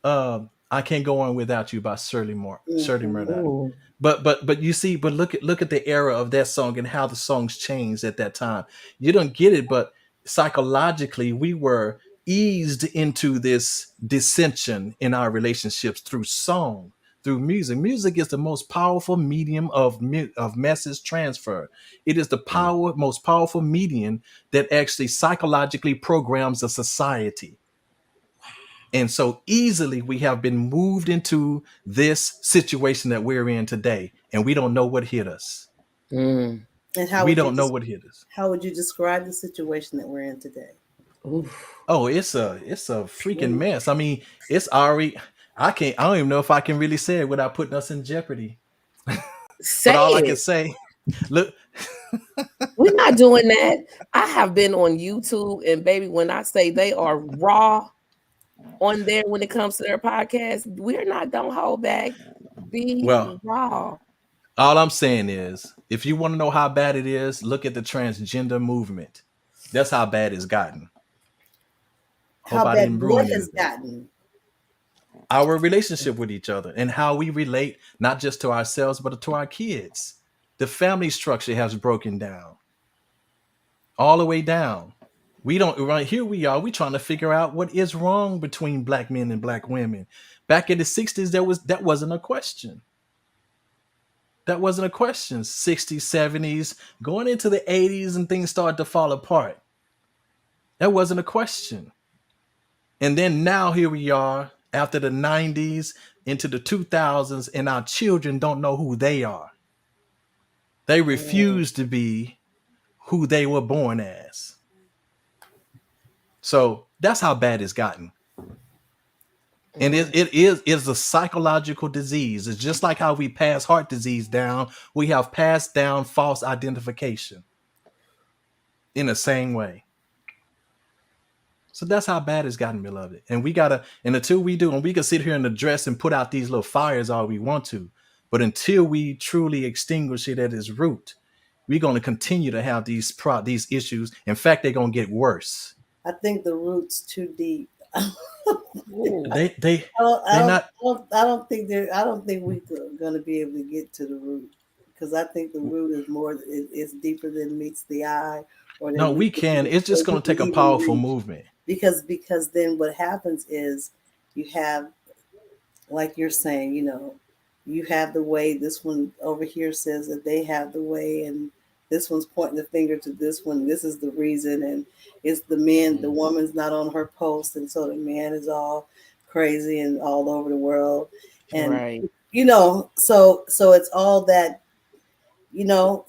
I Can't Go On Without You by Shirley Murdoch. But you see, look at the era of that song and how the songs changed at that time. You don't get it, but psychologically we were eased into this dissension in our relationships through song, through music. Music is the most powerful medium of message transfer. It is the most powerful medium that actually psychologically programs a society. And so easily we have been moved into this situation that we're in today, and we don't know what hit us. And how we don't know what hit us. How would you describe the situation that we're in today? Oof. Oh, it's a freaking mess. I mean, it's already. I don't even know if I can really say it without putting us in jeopardy. But all I can say, look. We're not doing that. I have been on YouTube, and baby, when I say they are raw on there when it comes to their podcast, we're not. Don't hold back. Be raw. All I'm saying is, if you want to know how bad it is, look at the transgender movement. That's how bad it's gotten. How bad what has gotten? Our relationship with each other and how we relate, not just to ourselves, but to our kids. The family structure has broken down. All the way down. Here we are. We're trying to figure out what is wrong between black men and black women. Back in the 60s, that wasn't a question. That wasn't a question. 60s, 70s, going into the 80s and things started to fall apart. That wasn't a question. And then now here we are after the 90s into the 2000s, and our children don't know who they are. They refuse to be who they were born as. So that's how bad it's gotten. And it is a psychological disease. It's just like how we pass heart disease down. We have passed down false identification in the same way. So that's how bad it's gotten, beloved. And we gotta, and until we do, and we can sit here and address and put out these little fires all we want to, but until we truly extinguish it at its root, we're going to continue to have these issues. In fact, they're going to get worse. I think the root's too deep. Ooh. They I they're not. don't think we're going to be able to get to the root, because I think the root is more. It's deeper than meets the eye. Or No, we can. It's just going to take a powerful movement. Because then what happens is you have, like you're saying, you have the way. This one over here says that they have the way, and this one's pointing the finger to this one. This is the reason, and it's the men. The woman's not on her post, and so the man is all crazy and all over the world. And Right. so it's all that,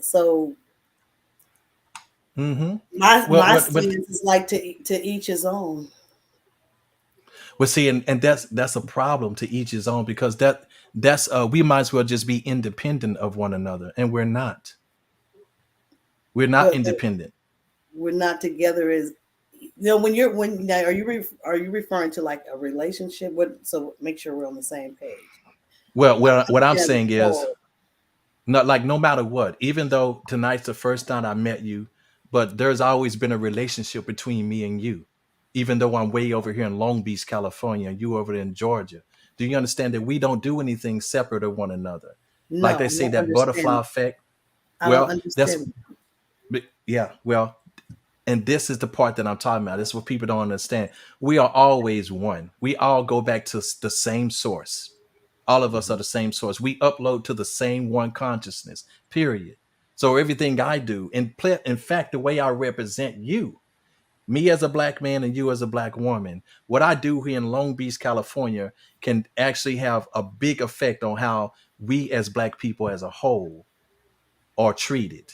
so Mm-hmm. my stance is like to each his own. Well, see, and that's a problem, to each his own, because that's we might as well just be independent of one another, and we're not. We're not But independent. we're not together as, are you referring to like a relationship? So make sure we're on the same page. Well, what I'm Yeah, saying is, so- not like, no matter what, even though tonight's the first time I met you, but there's always been a relationship between me and you, even though I'm way over here in Long Beach, California, and you over there in Georgia. Do you understand that we don't do anything separate of one another? Like they No, say, I that don't butterfly understand. effect. I Well, don't that's understand. yeah. Well, and this is the part that I'm talking about. This is what people don't understand. We are always one. We all go back to the same source. All of us are the same source. We upload to the same one consciousness, period. So everything I do, in fact, the way I represent you, me as a black man and you as a black woman, what I do here in Long Beach, California, can actually have a big effect on how we as black people as a whole are treated.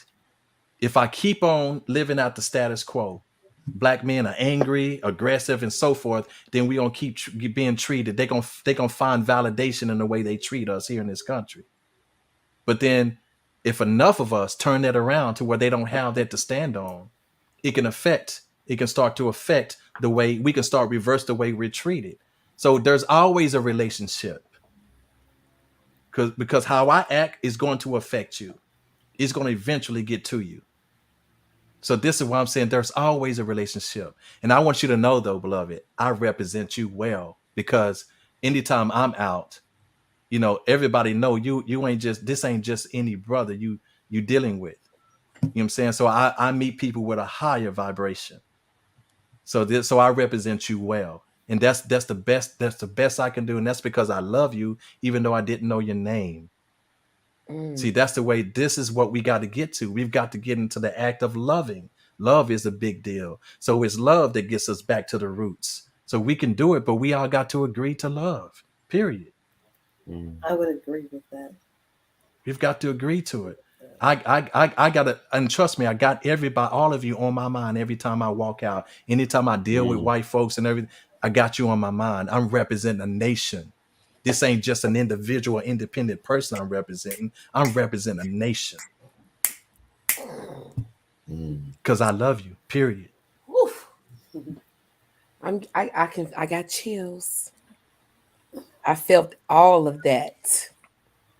If I keep on living out the status quo, black men are angry, aggressive, and so forth, then we gonna keep being treated. They gonna find validation in the way they treat us here in this country. But then, if enough of us turn that around to where they don't have that to stand on, it can start to affect the way we can start reverse the way we're treated. So there's always a relationship, because how I act is going to affect you. It's going to eventually get to you. So this is why I'm saying there's always a relationship. And I want you to know, though, beloved, I represent you well, because anytime I'm out, everybody know you ain't just, this ain't just any brother you dealing with. You know what I'm saying? So I meet people with a higher vibration. So I represent you well. And that's the best I can do. And that's because I love you, even though I didn't know your name. See, that's the way. This is what we got to get to. We've got to get into the act of loving. Love is a big deal. So it's love that gets us back to the roots. So we can do it, but we all got to agree to love, period. I would agree with that. We've got to agree to it. I got to, and trust me, I got everybody, all of you on my mind every time I walk out. Anytime I deal with white folks and everything, I got you on my mind. I'm representing a nation. This ain't just an individual, independent person I'm representing. I'm representing a nation. Because I love you, period. Oof. I got chills. I felt all of that.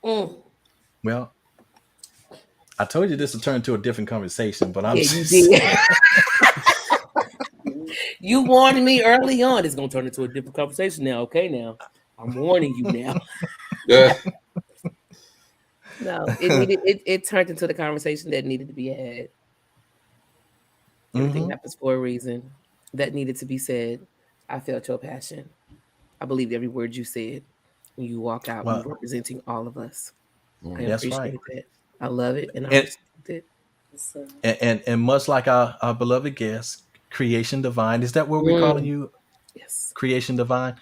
Well, I told you this would turn into a different conversation, but I'm Yeah, you did. You warned me early on. It's gonna turn into a different conversation now. Okay, now I'm warning you now. Yeah. No, it turned into the conversation that needed to be had. Everything happens for a reason. That needed to be said. I felt your passion. I believed every word you said. When you walk out, Wow. you representing all of us. I That's appreciate right. that. I love it, and I And- respect it. So, And much like our beloved guest, Creation Divine, is that what we're calling you? Yes. Creation Divine?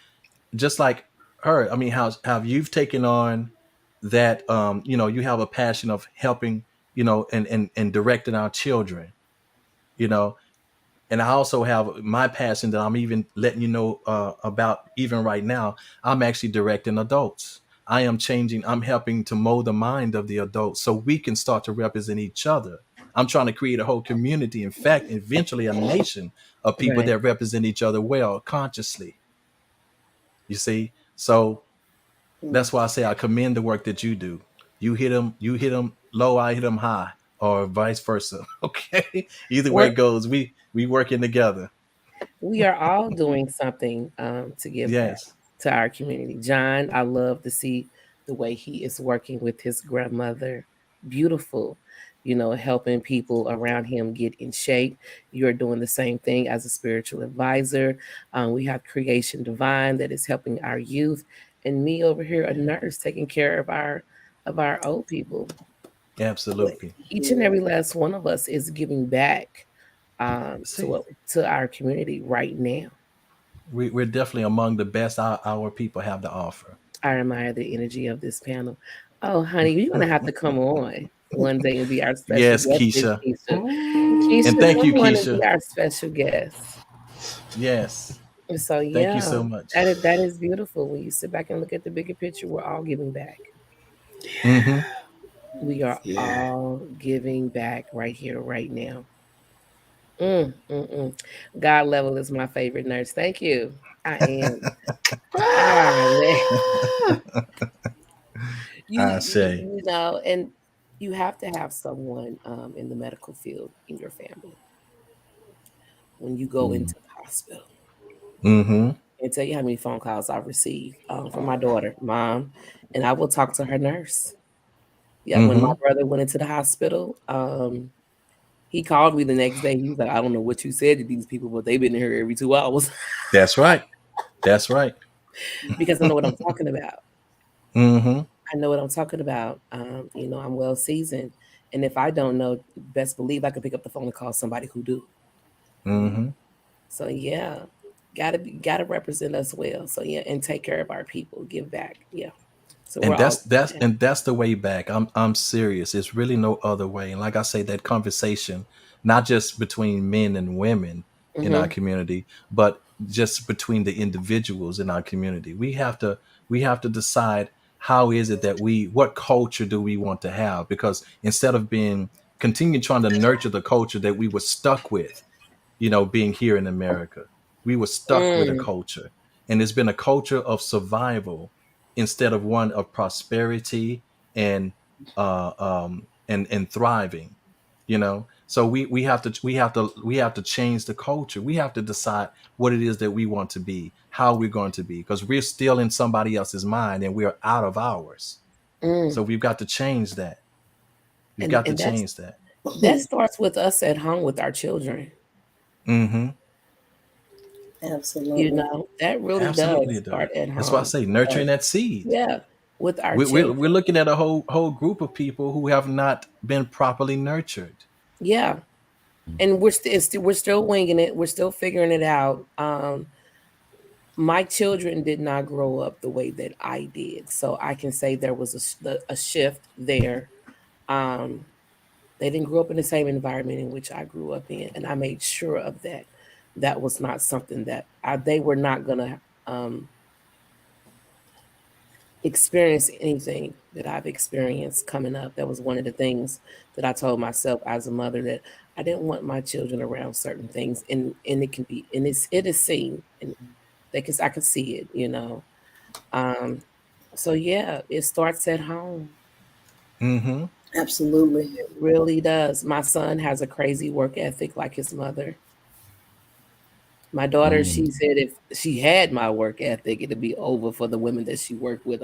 Just like her, I mean, how you've taken on that, you have a passion of helping, and directing our children, and I also have my passion that I'm even letting you know about even right now. I'm actually directing adults. I'm helping to mold the mind of the adults so we can start to represent each other. I'm trying to create a whole community. In fact, eventually a nation of people Right. that represent each other well, consciously. You see? So that's why I say I commend the work that you do. You hit them low, I hit them high, or vice versa. Okay. Either way We're, it goes, we working together. we are all doing something to give back Yes. to our community. John, I love to see the way he is working with his grandmother. Beautiful, helping people around him get in shape. You're doing the same thing as a spiritual advisor. We have Creation Divine that is helping our youth, and me over here, a nurse taking care of our old people. Absolutely. Each and every last one of us is giving back See, to our community right now. we're definitely among the best our people have to offer. I admire the energy of this panel. Oh, honey, you're gonna have to come on one day and be our special Yes, guest, Miss Keisha. Keisha. And Keisha, thank you, come on and be Keisha. our special guest. Yes. And so Thank you yeah, so much. that is beautiful. When you sit back and look at the bigger picture, we're all giving back. Hmm. We are all giving back right here, right now. Mm, mm, mm. God level is my favorite nurse. Thank you. I am. Ah, man. I say. And you have to have someone in the medical field in your family when you go into the hospital. Mm-hmm. And tell you how many phone calls I've received from my daughter, mom, and I will talk to her nurse. Yeah, when my Mm-hmm. brother went into the hospital, he called me the next day. He was like, I don't know what you said to these people, but they've been in here every 2 hours That's right. That's right. because I know what I'm talking about. Mm-hmm. I know what I'm talking about. I'm well seasoned. And if I don't know, best believe I can pick up the phone and call somebody who do. Mm-hmm. So yeah, gotta represent us well. So yeah, and take care of our people, give back. Yeah. So we're And all that's the way back. I'm serious. It's really no other way. And like I say, that conversation, not just between men and women in our Mhm. community, but just between the individuals in our community. We have to decide how is it that what culture do we want to have? Because instead of continue trying to nurture the culture that we were stuck with, being here in America. We were stuck with a Mm. culture, and it's been a culture of survival instead of one of prosperity and thriving. So we have to change the culture. We have to decide what it is that we want to be, how we're going to be, because we're still in somebody else's mind and we're out of ours. Mm. So we've got to change that. We've And got to and that's change that. that starts with us at home with our children. Mm-hmm. Absolutely. That really Absolutely, does it does. start at That's why I home. say nurturing that seed. Yeah, with our We're children. looking at a whole group of people who have not been properly nurtured. Yeah, and we're still winging it. We're still figuring it out. My children did not grow up the way that I did, so I can say there was a shift there. Um, they didn't grow up in the same environment in which I grew up in, and I made sure of that. That was not something that they were not gonna experience anything that I've experienced coming up. That was one of the things that I told myself as a mother, that I didn't want my children around certain things, and it can be, and it is seen, and I can see it. Um, so yeah, it starts at home. Mm-hmm. Absolutely. It really does. My son has a crazy work ethic like his mother. My daughter, she said if she had my work ethic, it'd be over for the women that she worked with.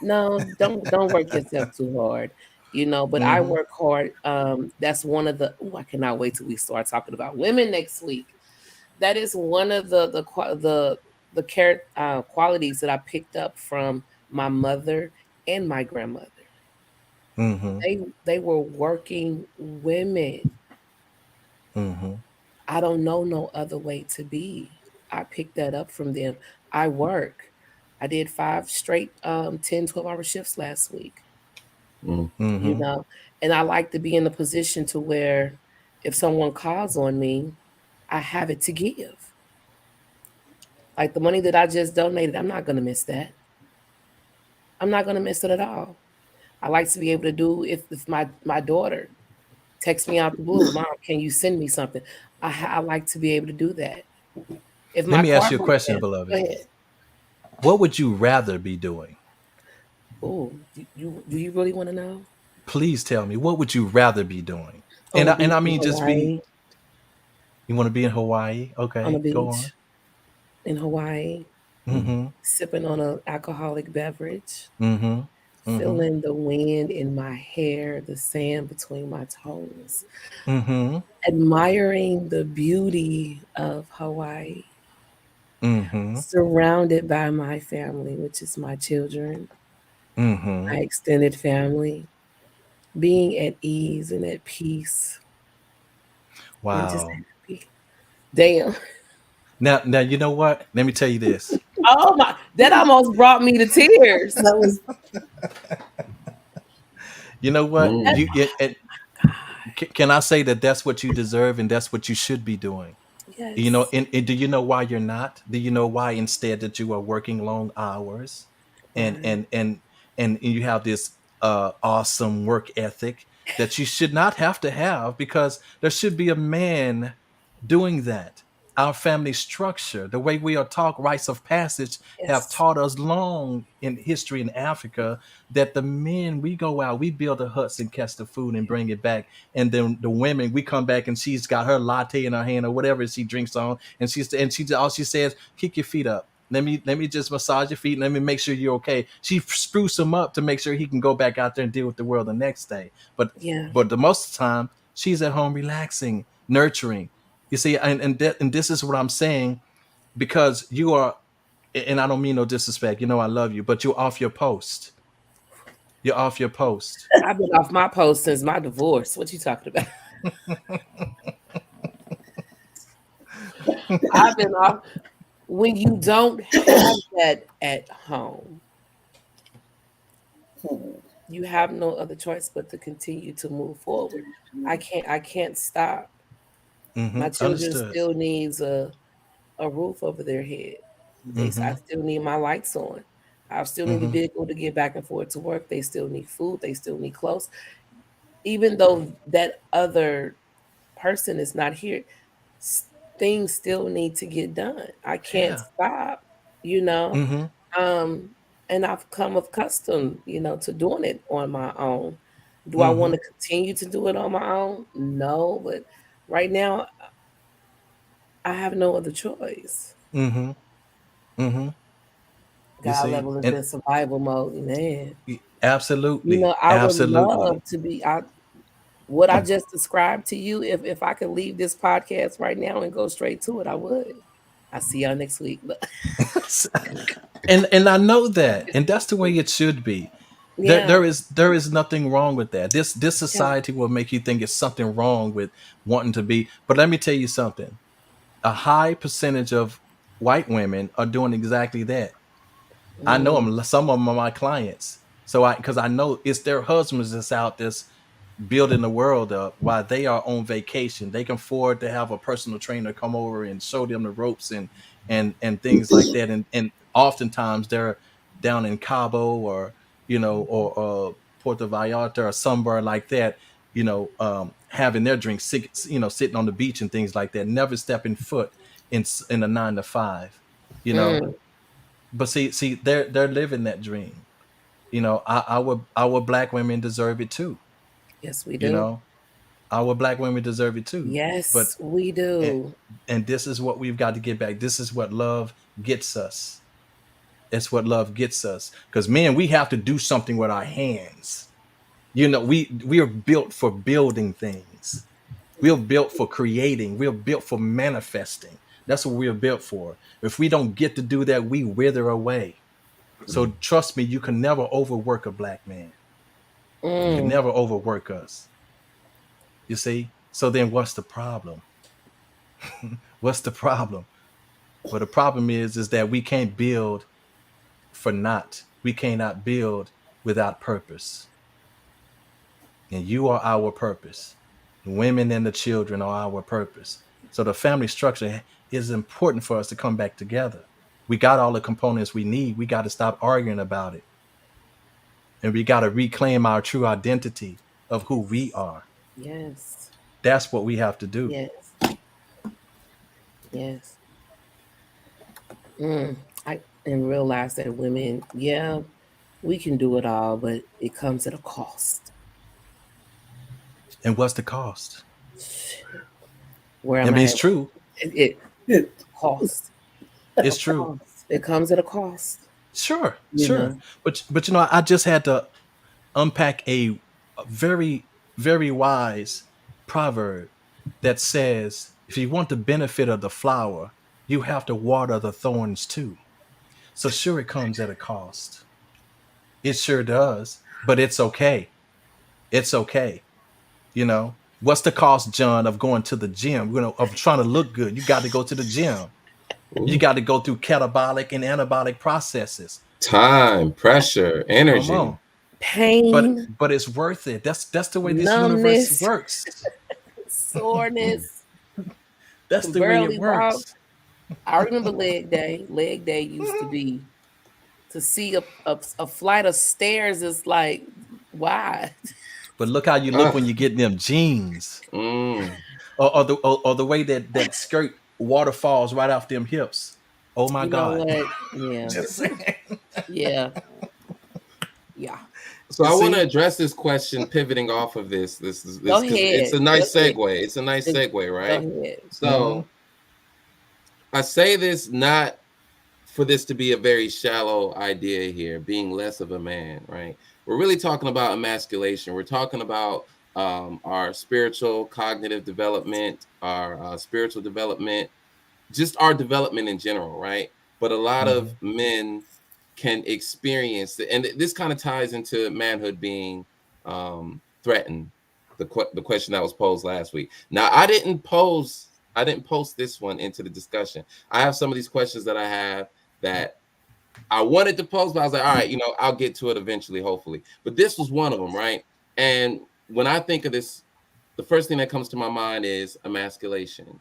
No, don't work yourself too hard, but I Mm-hmm. work hard. That's one of the I cannot wait till we start talking about women next week. That is one of the care qualities that I picked up from my mother and my grandmother. Mm-hmm. They were working women. Mm-hmm. I don't know no other way to be. I picked that up from them. I work. I did 5 straight 10, 12-hour shifts last week, you Mm-hmm. know, and I like to be in a position to where if someone calls on me, I have it to give. Like the money that I just donated, I'm not going to miss that. I'm not going to miss it at all. I like to be able to do if my daughter text me out the blue, Mom, can you send me something? I like to be able to do that. If Let my me ask car you a breaks question, down, go beloved. ahead. What would you rather be doing? Oh, do you really want to know? Please tell me. What would you rather be doing? On the And beach I in mean, just be. Hawaii, You want to be in Hawaii? on the Okay, go on. beach in Hawaii, Mm-hmm. sipping on an alcoholic beverage, Mm-hmm. Mm-hmm. feeling the wind in my hair, the sand between my toes, Mm-hmm. admiring the beauty of Hawaii, Mm-hmm. surrounded by my family, which is my children, Mm-hmm. my extended family, being at ease and at peace and just Wow. happy. Damn. Now, you know what? Let me tell you this. Oh my, that almost brought me to tears. That was You know what? Mm. Can I say that that's what you deserve and that's what you should be doing? You know, Yes. and do you know why you're not? Do you know why instead that you are working long hours and Right. and and and you have this awesome work ethic that you should not have to have because there should be a man doing that. Our family structure, the way we are taught, rites of passage, have Yes. taught us long in history in Africa that the men, we go out, we build the huts and catch the food and bring it back, and then the women, we come back and she's got her latte in her hand or whatever she drinks on, and she all she says, kick your feet up. Let me just massage your feet. Let me make sure you're okay. She spruce him up to make sure he can go back out there and deal with the world the next day. But Yeah. but the most of the time, she's at home relaxing, nurturing. You see, and this is what I'm saying because you are, and I don't mean no disrespect. You know I love you, but you're off your post. You're off your post. I've been off my post since my divorce. What you talking about? I've been off. When you don't have that at home, you have no other choice but to continue to move forward. I can't stop. My children Understood. still needs a roof over their head. I Hmm. still need my lights on. I still need a Hmm. vehicle to get back and forth to work. They still need food. They still need clothes. Even though that other person is not here, s- things still need to get done. I can't Yeah. stop, you know. Hmm. Um, and I've come accustomed, to doing it on my own. Do I want Hmm. to continue to do it on my own? No, but right now I have no other choice. Hmm. Hmm. You God see, level is and in survival mode, man. absolutely, I would absolutely. love to be out what I just described to you. If I could leave this podcast right now and go straight to it, I would. I'll see y'all next week. But And I know that, and that's the way it should be. There yeah, there is nothing wrong with that. This yeah. society will make you think it's something wrong with wanting to be. But let me tell you something. A high percentage of white women are doing exactly that. I know Mm, them. Some of them are my clients. So because I know it's their husbands that's out this building the world up while they are on vacation. They can afford to have a personal trainer come over and show them the ropes and things like that. And oftentimes they're down in Cabo or or Puerto Vallarta or somewhere like that. Having their drinks, sitting on the beach and things like that. Never stepping foot in a 9 to 5. You know, mm. but see, they're living that dream. Our black women deserve it too. Yes, we You do. know, our black women deserve it too. But Yes, we and, do. and this is what we've got to get back. This is what love gets us. It's what love gets us. Because men, we have to do something with our hands. We are built for building things. We are built for creating. We are built for manifesting. That's what we are built for. If we don't get to do that, we wither away. So trust me, you can never overwork a black man. You can Mm. never overwork us. You see? So then what's the problem? What's the problem? Well, the problem is that we can't build for naught. We cannot build without purpose. And you are our purpose. The women and the children are our purpose. So the family structure is important for us to come back together. We got all the components we need. We got to stop arguing about it. And we got to reclaim our true identity of who we are. Yes. That's what we have to do. Yes. Yes. I and realize that women, yeah, we can do it all, but it comes at a cost. And what's the cost? Where I am mean, I it's at? true. It costs. A It's true. cost. It comes at a cost. Sure, You sure. know. But you know, I just had to unpack a very, very wise proverb that says, if you want the benefit of the flower, you have to water the thorns too. So sure, it comes at a cost. It sure does, but it's okay. It's okay. You know, what's the cost, John, of going to the gym? You know, of trying to look good. You got to go to the gym. You Ooh. got to go through catabolic and anabolic processes. Time, pressure, Come energy. on. Pain, But it's worth it. That's the way this universe numbness, works. soreness, That's can the way it barely walk. works. I remember leg day. Leg day used to be to see a flight of stairs is like, why? But look how you look Ah, when you get them jeans, mm. or the way that skirt waterfalls right off them hips. Oh my You know God! what? Yeah. Just saying. Yeah. Yeah. So You I want to see? address this question, pivoting off of this Go because it's ahead. a Go nice ahead. segue. It's a nice segue, Go right? ahead. Mhm. So I say this not for this to be a very shallow idea here, being less of a man, right? We're really talking about emasculation. We're talking about our spiritual, cognitive development, our spiritual development, just our development in general, right? But a lot of Mhm. men can experience it, and this kind of ties into manhood being threatened. The question that was posed last week. Now, I didn't post this one into the discussion. I have some of these questions that I have that I wanted to post, but I was like, all right, I'll get to it eventually, hopefully. But this was one of them, right? And when I think of this, the first thing that comes to my mind is emasculation,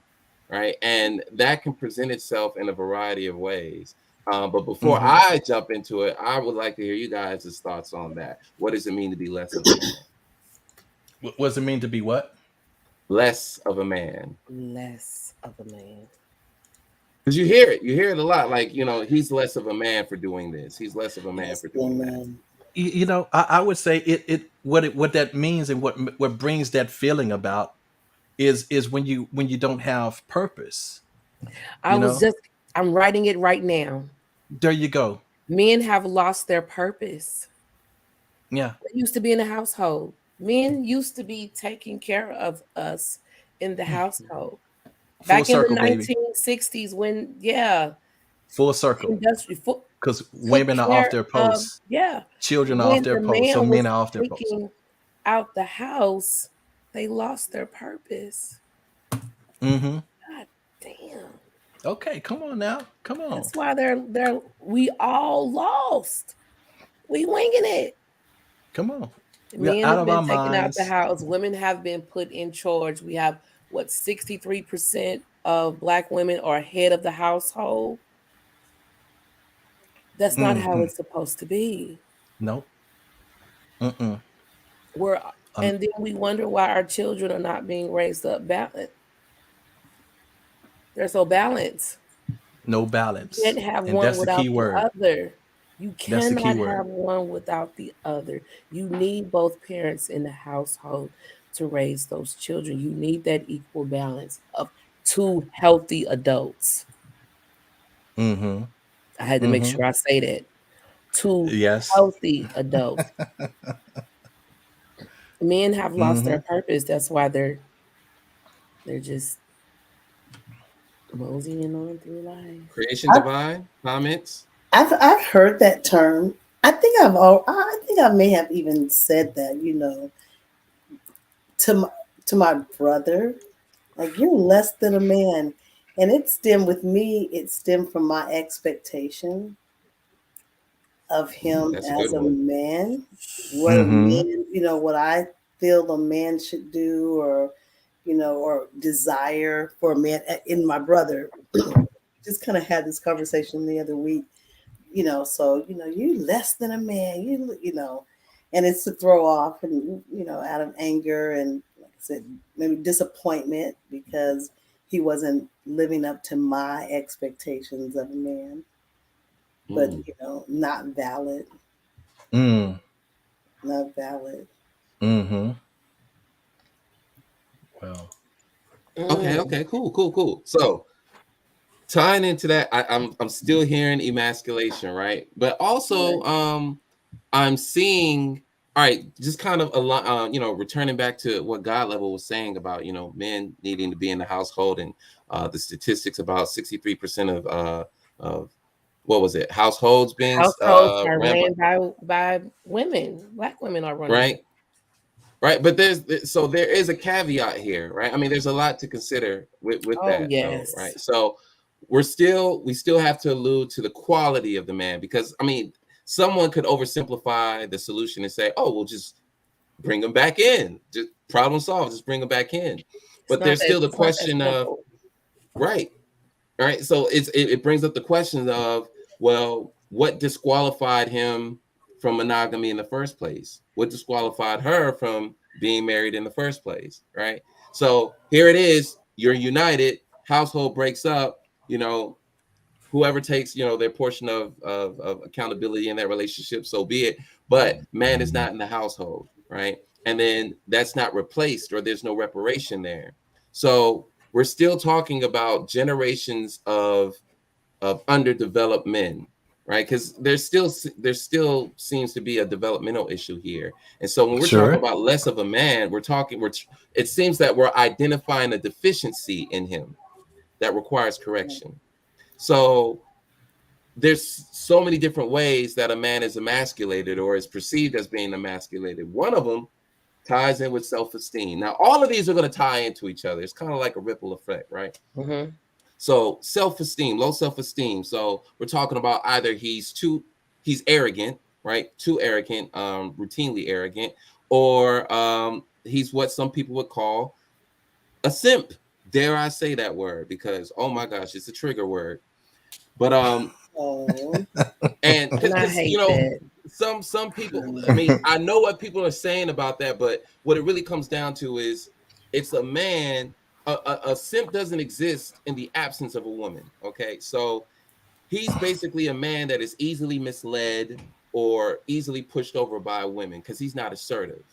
right? And that can present itself in a variety of ways. But before Mhm. I jump into it, I would like to hear you guys' thoughts on that. What does it mean to be less of a man? What does it mean to be what? Less of a man. Less of a man. Because you hear it a lot. Like, he's less of a man for doing this. He's less of a man Yes, for doing that. woman. You know, I would say what that means and what brings that feeling about is when you don't have purpose. I You was know, just, I'm writing it right now. there you go. Men have lost their purpose. Yeah, They used to be in the household. Men used to be taking care of us in the household. full Back in the circle, baby. 1960s, when, yeah, Full circle. industry Because took women are off care their of, posts, yeah, children are off when their the posts, so man was men are off their posts. taking out the house, they lost their purpose. Mm-hmm. God damn. Okay, come on now, come on, That's why we all lost. We winging it. come on. We are Men out have of been our taken out the minds. house. Women have been put in charge. We have what 63% of Black women are head of the household. That's not how Mm-hmm. it's supposed to be. Nope. Mm-mm. We're Um, and then we wonder why our children are not being raised up balanced. They're so balanced. no You can't balance, have and one that's the key without the word. other. You That's the key cannot word. have one without the other. You need both parents in the household to raise those children. You need that equal balance of two healthy adults. Mm-hmm. I had to make Mm-hmm. sure I say that. Two Yes. healthy adults. Men have lost Mm-hmm. their purpose. That's why they're just moseying on through life. Creation I, divine comments. I've heard that term. I think I may have even said that, to my brother, like, you're less than a man. And it stemmed from my expectation of him That's a good as a one. man, what a Mm-hmm. man, what I feel a man should do, or desire for a man in my brother. Just kind of had this conversation the other week, so, you less than a man, and it's to throw off and, out of anger and said maybe disappointment because he wasn't living up to my expectations of a man, but Mm. not valid, Mm. not valid. Mm-hmm. Well, Okay, okay, cool. So tying into that, I'm still hearing emasculation, right? But also, I'm seeing, all right, just kind of a lot, returning back to what God level was saying about, men needing to be in the household, and the statistics about 63% of what was it, households being Households are ran by, ran by women. Black women are running them. right, right. But there is a caveat here, right? I mean, there's a lot to consider with Oh that, though, yes. right? So we still have to allude to the quality of the man, because I mean, someone could oversimplify the solution and say, oh, we'll just bring them back in, just problem solved, just bring them back in. But there's still the It's not that question of, simple. right, right. So it brings up the question of, well, what disqualified him from monogamy in the first place? What disqualified her from being married in the first place, right? So here it is, you're united, household breaks up, whoever takes, their portion of accountability in that relationship, so be it. But man is not in the household, right? And then that's not replaced, or there's no reparation there. So we're still talking about generations of underdeveloped men, right? Because there still seems to be a developmental issue here. And so when we're talking sure. about less of a man, it seems that we're identifying a deficiency in him that requires correction. So there's so many different ways that a man is emasculated or is perceived as being emasculated. One of them ties in with self-esteem. Now, all of these are going to tie into each other. It's kind of like a ripple effect, right? Mm-hmm. So self-esteem, low self-esteem. So we're talking about either he's arrogant, right? Too arrogant, routinely arrogant, or he's what some people would call a simp. Dare I say that word? Because, oh my gosh, it's a trigger word. But Oh, and And I because hate that. some people, I mean, I know what people are saying about that, but what it really comes down to is it's a man. A simp doesn't exist in the absence of a woman. Okay, so he's basically a man that is easily misled or easily pushed over by women because he's not assertive.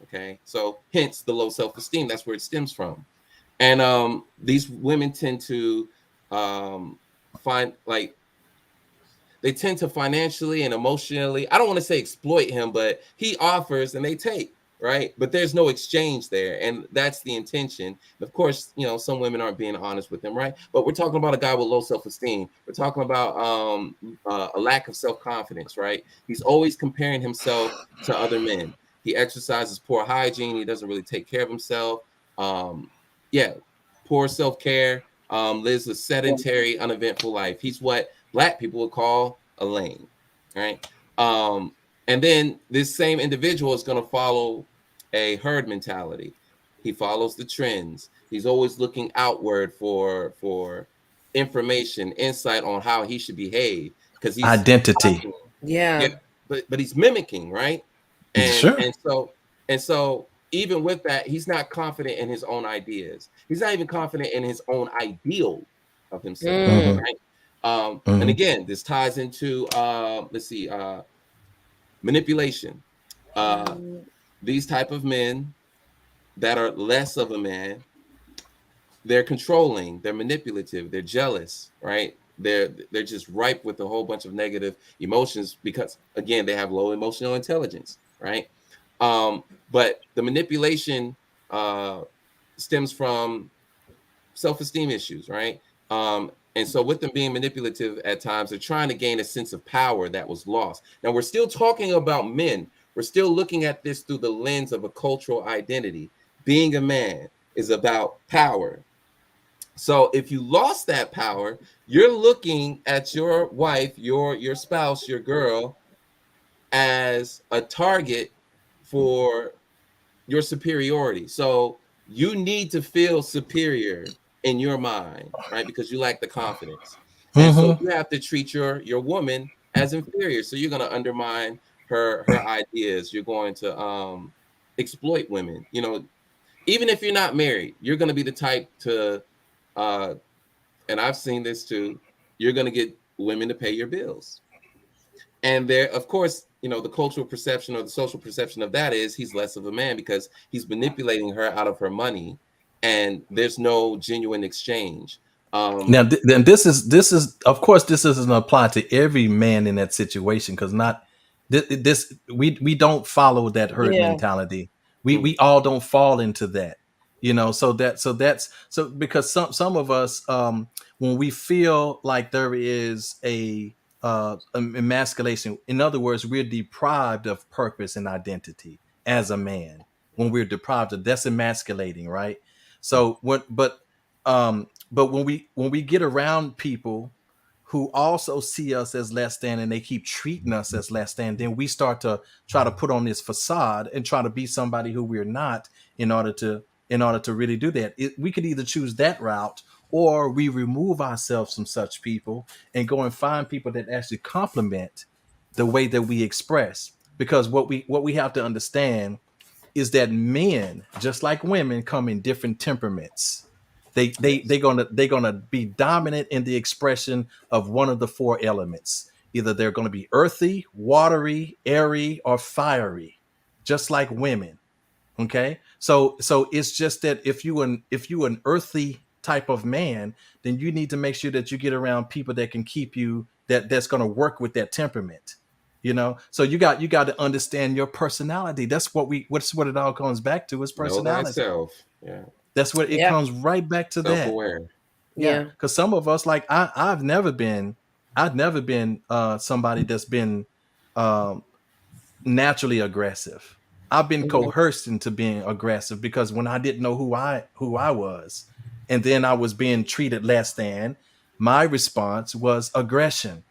Okay, so hence the low self-esteem. That's where it stems from. And these women tend to find, like, they tend to financially and emotionally, I don't want to say exploit him, but he offers and they take, right? But there's no exchange there. And that's the intention. And of course, some women aren't being honest with him, right? But we're talking about a guy with low self-esteem. We're talking about a lack of self-confidence, right? He's always comparing himself to other men. He exercises poor hygiene. He doesn't really take care of himself. Yeah, poor self-care. Lives a sedentary, uneventful life. He's what Black people would call a lame, right? And then this same individual is going to follow a herd mentality. He follows the trends. He's always looking outward for information, insight on how he should behave, because he's Identity. Yeah. yeah, but he's mimicking, right? And Sure. so even with that, he's not confident in his own ideas. He's not even confident in his own ideal of himself, Mm. right? And Mhm. again, this ties into manipulation. These type of men that are less of a man, they're controlling, they're manipulative, they're jealous, right? They're just ripe with a whole bunch of negative emotions because, again, they have low emotional intelligence, right? But the manipulation stems from self-esteem issues, right? And so with them being manipulative at times, they're trying to gain a sense of power that was lost. Now, we're still talking about men. We're still looking at this through the lens of a cultural identity. Being a man is about power. So if you lost that power, you're looking at your wife, your spouse, your girl as a target for your superiority. So you need to feel superior in your mind, right? Because you lack the confidence. And so Mhm. you have to treat your woman as inferior. So you're going to undermine her ideas. You're going to exploit women. even if you're not married, you're going to be the type to, and I've seen this too, you're going to get women to pay your bills. And there, of course, the cultural perception or the social perception of that is he's less of a man because he's manipulating her out of her money, and there's no genuine exchange. Now, then this is of course this doesn't apply to every man in that situation, because not this we don't follow that herd Yeah. mentality. We all don't fall into that, so because some of us, when we feel like there is a emasculation, in other words, we're deprived of purpose and identity as a man. When we're deprived of, that's emasculating, right? So but when we get around people who also see us as less than, and they keep treating us as less than, then we start to try to put on this facade and try to be somebody who we're not in order to really do that. We could either choose that route, or we remove ourselves from such people and go and find people that actually complement the way that we express. Because what we have to understand is that men, just like women, come in thefferent temperaments. They're gonna be dominant in the expression of one of the four elements. Either they're gonna be earthy, watery, airy, or fiery, just like women. Okay, so it's just that if you an earthy type of man, then you need to make sure that you get around people that can keep you, that's gonna work with that temperament. So you got to understand your personality. That's what it all comes back to, is Know personality. thyself. Yeah. That's what it comes right back to, that. Self-aware. Yeah. Because some of us, like I've never been somebody that's been naturally aggressive. I've been coerced into being aggressive because when I didn't know who I was, and then I was being treated less than, my response was aggression,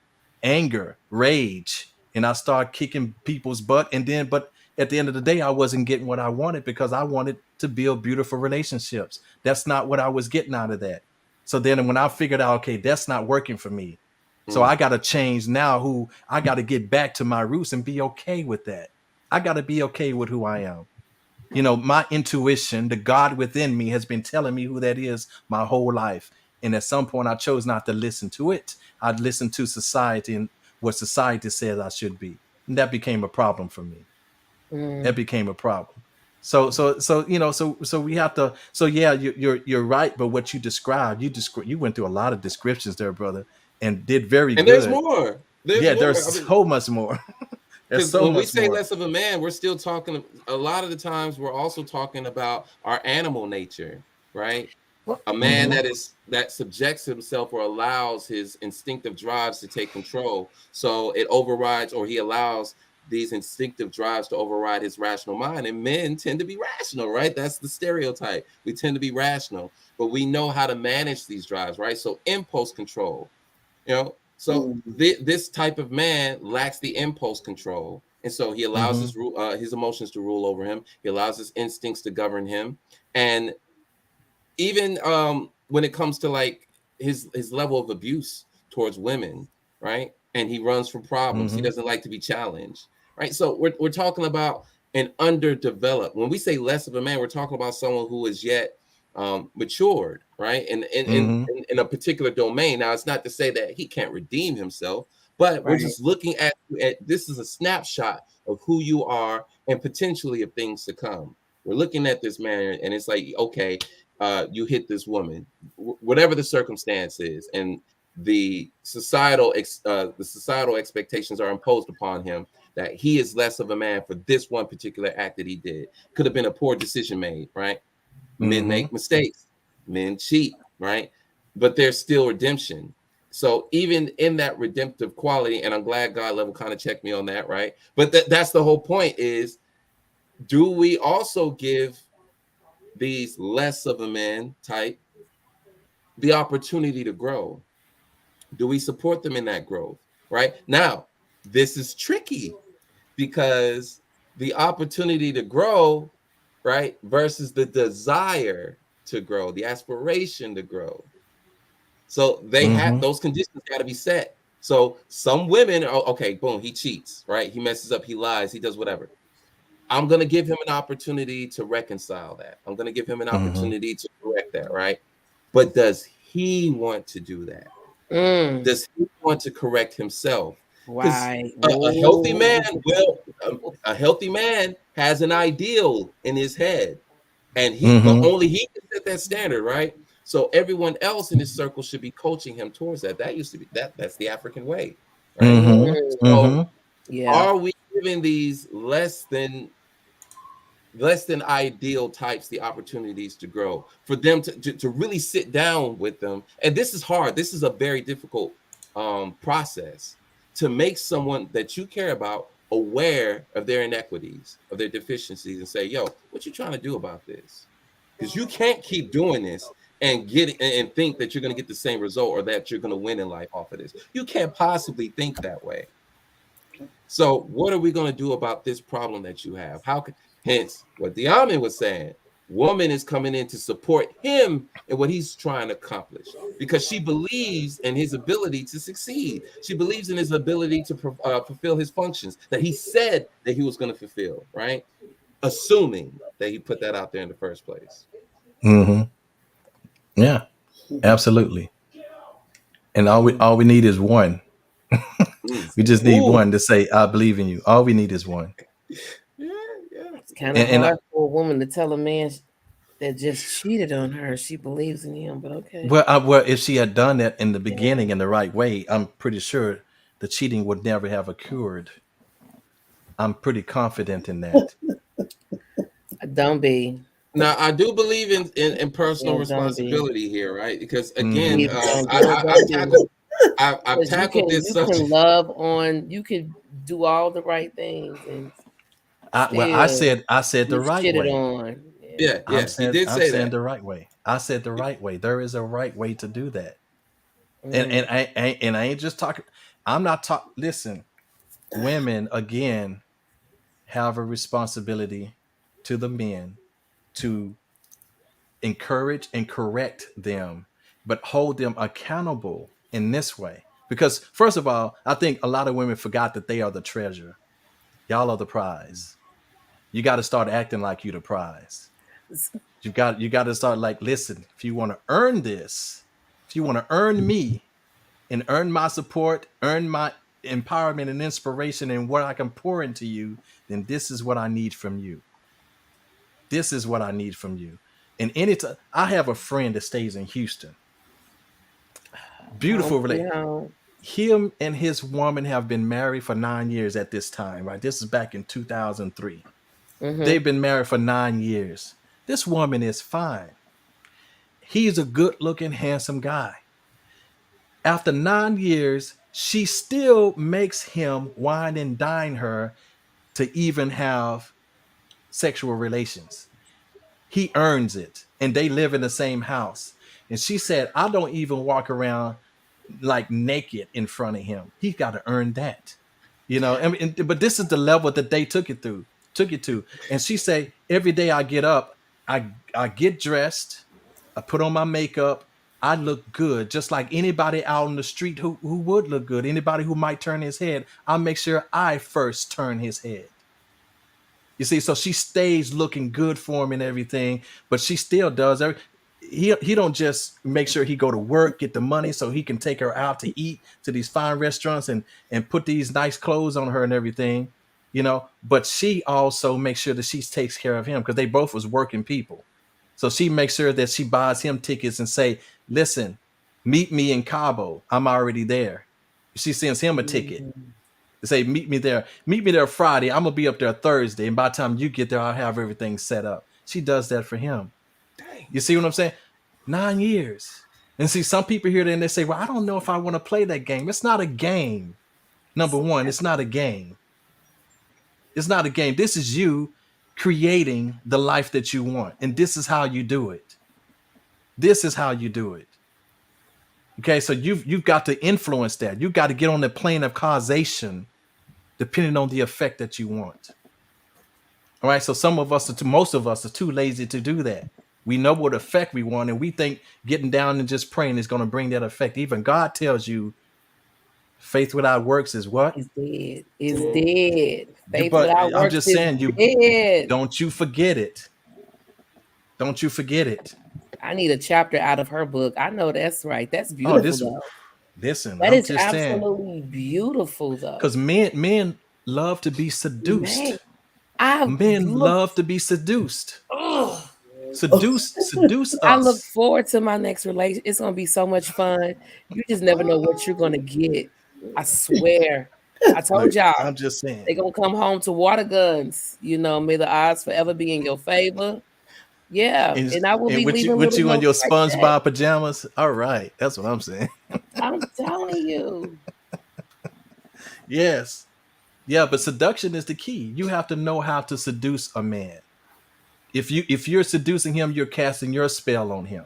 anger, rage, and I started kicking people's butt. But at the end of the day, I wasn't getting what I wanted because I wanted to build beautiful relationships. That's not what I was getting out of that. So then when I figured out, okay, that's not working for me. So I got to change now. I got to get back to my roots and be okay with that. I got to be okay with who I am. My intuition, the God within me, has been telling me who that is my whole life. And at some point I chose not to listen to it. I'd listen to society and what society says I should be. And that became a problem for me. That became a problem. So we have to. So yeah, you're right. But what you described, you went through a lot of descriptions there, brother, and did very good. And there's more. There's so much more. Because when we say less of a man, we're still talking. A lot of the times, we're also talking about our animal nature, right? A man that subjects himself or allows his instinctive drives to take control, so it overrides, or he allows these instinctive drives to override his rational mind. And men tend to be rational, right? That's the stereotype. We tend to be rational, but we know how to manage these drives, right? So impulse control, So this type of man lacks the impulse control, and so he allows his emotions to rule over him. He allows his instincts to govern him, and even when it comes to like his level of abuse towards women, right? And he runs from problems. He doesn't like to be challenged, right? So we're talking about an underdeveloped. When we say less of a man, we're talking about someone who is yet matured, right? In a particular domain. Now, it's not to say that he can't redeem himself, but we're just looking at this is a snapshot of who you are and potentially of things to come. We're looking at this man, and it's like, okay, you hit this woman, whatever the circumstance is, and the societal expectations are imposed upon him that he is less of a man for this one particular act that he did. Could have been a poor decision made, right? Men make mistakes, men cheat, right? But there's still redemption. So even in that redemptive quality, and I'm glad God level kind of checked me on that, right? But that's the whole point is, do we also give these less of a man type the opportunity to grow? Do we support them in that growth, right? Now, this is tricky because the opportunity to grow, right, versus the desire to grow, the aspiration to grow. So they have those conditions got to be set. So some women are okay, boom, he cheats, right? He messes up, he lies, he does whatever. I'm going to give him an opportunity to reconcile that. I'm going to give him an opportunity to correct that, right? But does he want to do that? Does he want to correct himself? Because Right. a healthy man will, a healthy man has an ideal in his head, and but only he can set that standard, right? So everyone else in his circle should be coaching him towards that. That used to be that's the African way, right? So are we giving these less than ideal types the opportunities to grow, for them to really sit down with them? And this is hard. This is a very difficult process, to make someone that you care about aware of their inequities, of their deficiencies, and say, yo, what you trying to do about this? Because you can't keep doing this and think that you're going to get the same result, or that you're going to win in life off of this. You can't possibly think that way. So what are we going to do about this problem that you have? Hence what Diamond was saying, woman is coming in to support him in what he's trying to accomplish, because she believes in his ability to succeed. She believes in his ability to fulfill his functions that he said that he was going to fulfill, right? Assuming that he put that out there in the first place. Yeah, absolutely. And all we need is one. We just need one to say, I believe in you. All we need is one. It's kind of hard for a woman to tell a man that just cheated on her she believes in him, but okay. Well, if she had done that in the beginning in the right way, I'm pretty sure the cheating would never have occurred. I'm pretty confident in that. Don't be. Now, I do believe in personal responsibility here, right? Because again, I've tackled this subject. You can love on, you can do all the right things, and I said the right way. Yeah, you did say that. I'm saying the right way. I said the right way. There is a right way to do that. And I ain't just talking. I'm not talking. Listen, women again have a responsibility to the men to encourage and correct them, but hold them accountable in this way. Because first of all, I think a lot of women forgot that they are the treasure. Y'all are the prize. You got to start acting like you the prize. You got to start like, listen, if you want to earn this, if you want to earn me and earn my support, earn my empowerment and inspiration and what I can pour into you, then this is what I need from you. This is what I need from you. And anytime I have a friend that stays in Houston. Beautiful relationship. Him and his woman have been married for 9 years at this time, right? This is back in 2003. They've been married for 9 years. This woman is fine. He's a good-looking, handsome guy. After 9 years, she still makes him wine and dine her to even have sexual relations. He earns it, and they live in the same house. And she said, I don't even walk around like naked in front of him. He's got to earn that, you know. But this is the level that they took it to. And she said, every day I get up, I get dressed, I put on my makeup, I look good, just like anybody out on the street who would look good. Anybody who might turn his head, I make sure I first turn his head. You see, so she stays looking good for him and everything, but she still does. He don't just make sure he go to work, get the money so he can take her out to eat to these fine restaurants and put these nice clothes on her and everything, you know. But she also makes sure that she takes care of him because they both was working people. So she makes sure that she buys him tickets and say, listen, meet me in Cabo. I'm already there. She sends him a ticket. Say, meet me there Friday. I'm gonna be up there Thursday, and by the time you get there, I'll have everything set up. She does that for him. Dang. You see what I'm saying? 9 years. And see, some people hear that and they say, well, I don't know if I want to play that game. It's not a game. Number one, it's not a game. It's not a game. This is you creating the life that you want, and this is how you do it. This is how you do it. Okay, so you've got to influence that. You've got to get on the plane of causation, depending on the effect that you want. All right, so most of us are too lazy to do that. We know what effect we want, and we think getting down and just praying is going to bring that effect. Even God tells you Faith without works is what? It's dead. It's dead. Faith But without I'm works just is saying, you dead. don't you forget it. Don't you forget it. I need a chapter out of her book. I know that's right. That's beautiful. Though. Listen, That I'm is just absolutely beautiful, though. because men love to be seduced. Men love to be seduced. Seduce us. I look forward to my next relation. It's gonna be so much fun. You just never know what you're gonna get. I swear. I told y'all. I'm just saying. They're gonna come home to water guns. You know, may the odds forever be in your favor. Yeah, and I will be leaving with you in your like SpongeBob pajamas. All right, that's what I'm saying. I'm telling you. Yes, yeah, but seduction is the key. You have to know how to seduce a man. If you're seducing him, you're casting your spell on him.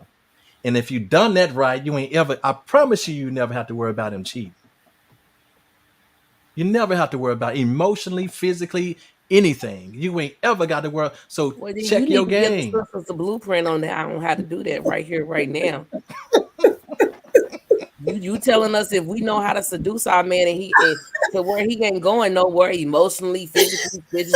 And if you done that right, you ain't ever. I promise you never have to worry about him cheating. You never have to worry about emotionally, physically, anything. You ain't ever got to worry. So check your game. Give the blueprint on that. I don't know how to do that right here, right now. you telling us if we know how to seduce our man and he to where he ain't going nowhere emotionally, physically,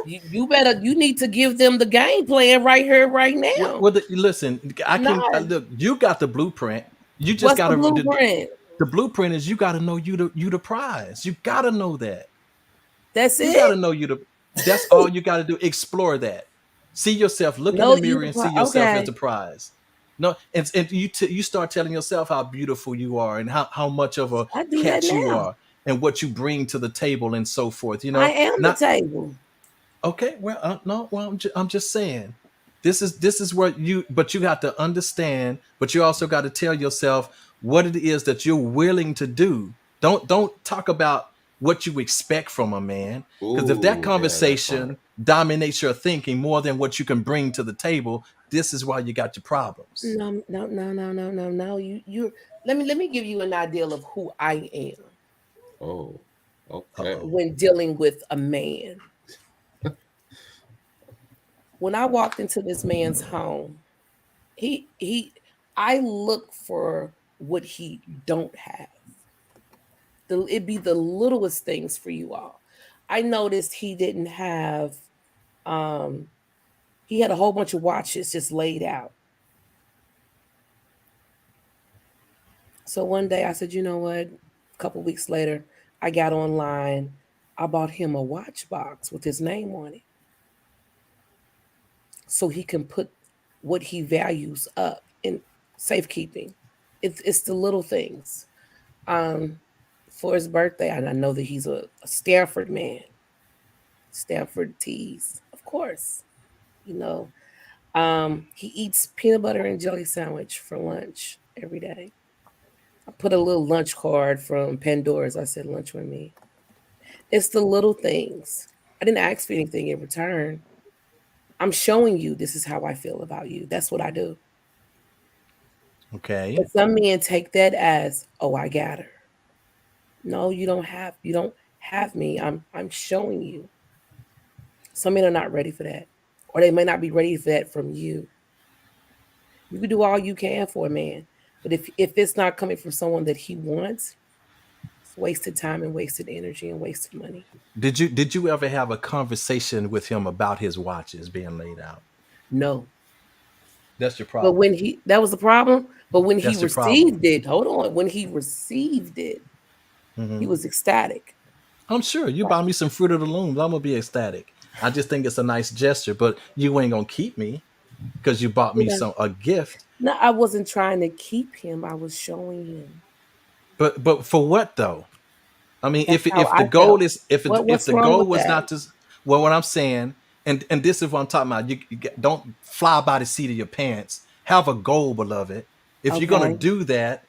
you need to give them the game plan right here, right now. Well, listen, look. You got the blueprint. You just got to blueprint. The blueprint is you got to know you the prize. You got to know that. That's it. You got to know that's all you got to do. Explore that. See yourself. Look in the mirror and see yourself as the prize. No, and you start telling yourself how beautiful you are and how much of a catch you are and what you bring to the table and so forth. You know, I am the table. Okay, well, no, well, I'm just saying, this is what but you got to understand, but you also got to tell yourself what it is that you're willing to do. Don't talk about what you expect from a man, because if that conversation dominates your thinking more than what you can bring to the table, this is why you got your problems. No. You let me give you an idea of who I am. Oh, okay. When dealing with a man. When I walked into this man's home, I look for what he don't have. It'd be the littlest things for you all. I noticed he didn't have, he had a whole bunch of watches just laid out. So one day I said, you know what? A couple weeks later, I got online. I bought him a watch box with his name on it, so he can put what he values up in safekeeping. It's the little things. For his birthday, and I know that he's a Stanford man. Stanford teas, of course. You know, he eats peanut butter and jelly sandwich for lunch every day. I put a little lunch card from Pandora's. I said, lunch with me. It's the little things. I didn't ask for anything in return. I'm showing you this is how I feel about you. That's what I do. Okay. But some men take that as, oh, I got her. No, you don't have me. I'm showing you. Some men are not ready for that. Or they may not be ready for that from you. You can do all you can for a man. But if it's not coming from someone that he wants, it's wasted time and wasted energy and wasted money. Did you ever have a conversation with him about his watches being laid out? No. That's your problem. But that was the problem. But when he received it, hold on. When he received it, he was ecstatic. I'm sure you buy me some Fruit of the Loom, I'm gonna be ecstatic. I just think it's a nice gesture, but you ain't gonna keep me because you bought me a gift. No, I wasn't trying to keep him. I was showing him. But for what though? I mean, if the goal is if the goal was not to, well, what I'm saying, and this is what I'm talking about. You don't fly by the seat of your pants. Have a goal, beloved. If you're gonna do that,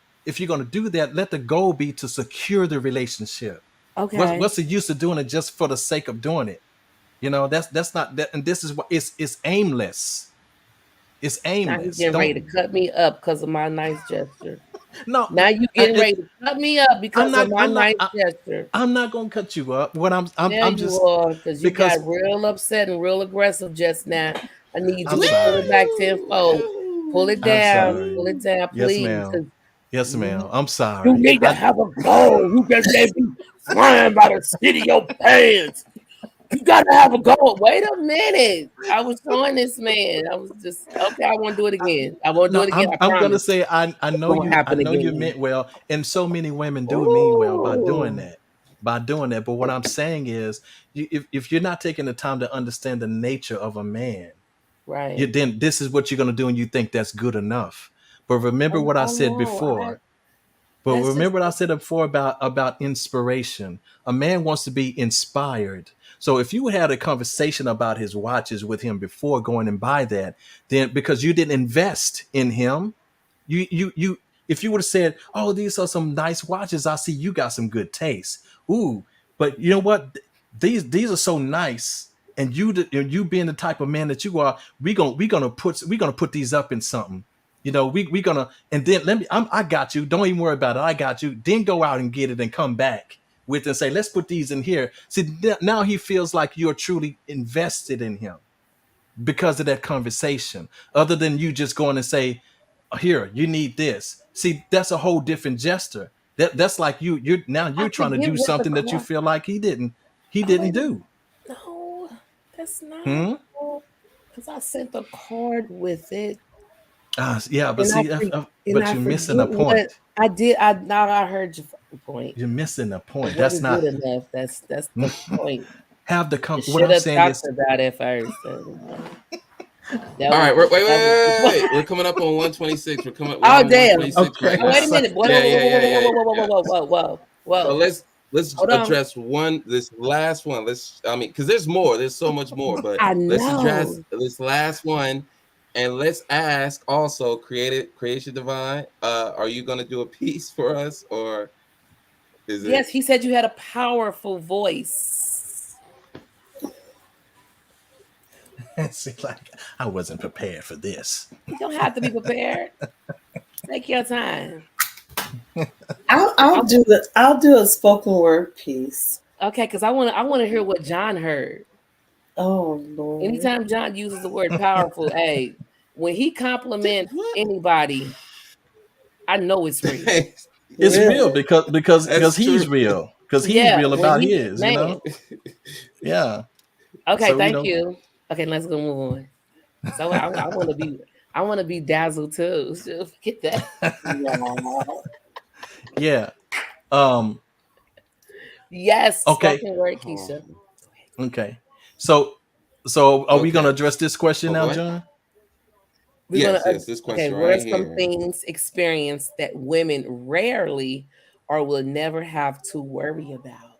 let the goal be to secure the relationship. Okay. What's the use of doing it just for the sake of doing it? You know, that's not that. And this is what it's aimless. It's aimless. Now you getting ready to cut me up because of my nice gesture. No. Now you getting ready to cut me up because of my nice gesture. I'm not gonna cut you up. What I'm just because you got real upset and real aggressive just now. I need you to pull it back tenfold. Pull it down. Pull it down, please. Yes, Yes, ma'am. I'm You sorry. need to have a goal. You just can't be flying by the seat of your pants. You gotta have a goal. Wait a minute. I was showing this man. I was just okay. I won't do it again. I won't do No, it again. I I'm gonna promise. say I It know won't you happen again. meant well, and so many women do mean well by doing Ooh, that. By doing that. But what I'm saying is if you're not taking the time to understand the nature of a man, you right. then this is what you're gonna do and you think that's good enough. But remember what I Oh said no. before. But That's just remember what I said before about inspiration. A man wants to be inspired. So if you had a conversation about his watches with him before going and buy that, then because you didn't invest in him, you if you would have said, "Oh, these are some nice watches. I see you got some good taste." Ooh, but you know what? These are so nice, and you being the type of man that you are, we gonna put these up in something. You know, we gonna and then I got you. Don't even worry about it. I got you. Then go out and get it and come back with and say, let's put these in here. See, now he feels like you're truly invested in him because of that conversation. Other than you just going and say, here, you need this. See, that's a whole different gesture. That's like you're I trying to forget do what the something that you car. feel like he Oh didn't wait, do. no, that's not Hmm? because I sent a card with it, Yeah, but and see, and but I you're forget missing a what point. I did. I now I heard your point. You're missing a It point. That's wasn't good not enough. That's the point. You what should I'm have saying talked is about it first. That All was right, wait, wait, that was. wait. We're coming up on 126. We're Oh on damn! 126 right okay. Oh, wait a now. minute! Yeah, yeah, yeah, yeah, Whoa, yeah. whoa, whoa, whoa, whoa, whoa, So whoa! let's Hold on. address this last one. I mean, because there's more. There's so much more, but I let's address know. this last one, and let's ask also, Creation Divine. Are you gonna do a piece for us, or is it? Yes, he said you had a powerful voice. See, like I wasn't prepared for this. You don't have to be prepared. Take your time. I'll do a spoken word piece. Okay, because I want to hear what John heard. Oh Lord. Anytime John uses the word powerful, hey, when he compliments What? anybody, I know it's real. It's real Really? because That's he's true. real. Because he's Yeah, real when about he his, you man. know? Yeah. Okay, So, thank you. Okay, let's go move on. So I want to be dazzled too. So get that. yeah. Um, Yes, okay. spoken word, Oh, Keisha. Okay. So are we gonna okay. address this question Oh, now, go ahead. John? We're gonna Yes, yes. This okay. question What are right some here. things experienced that women rarely or will never have to worry about?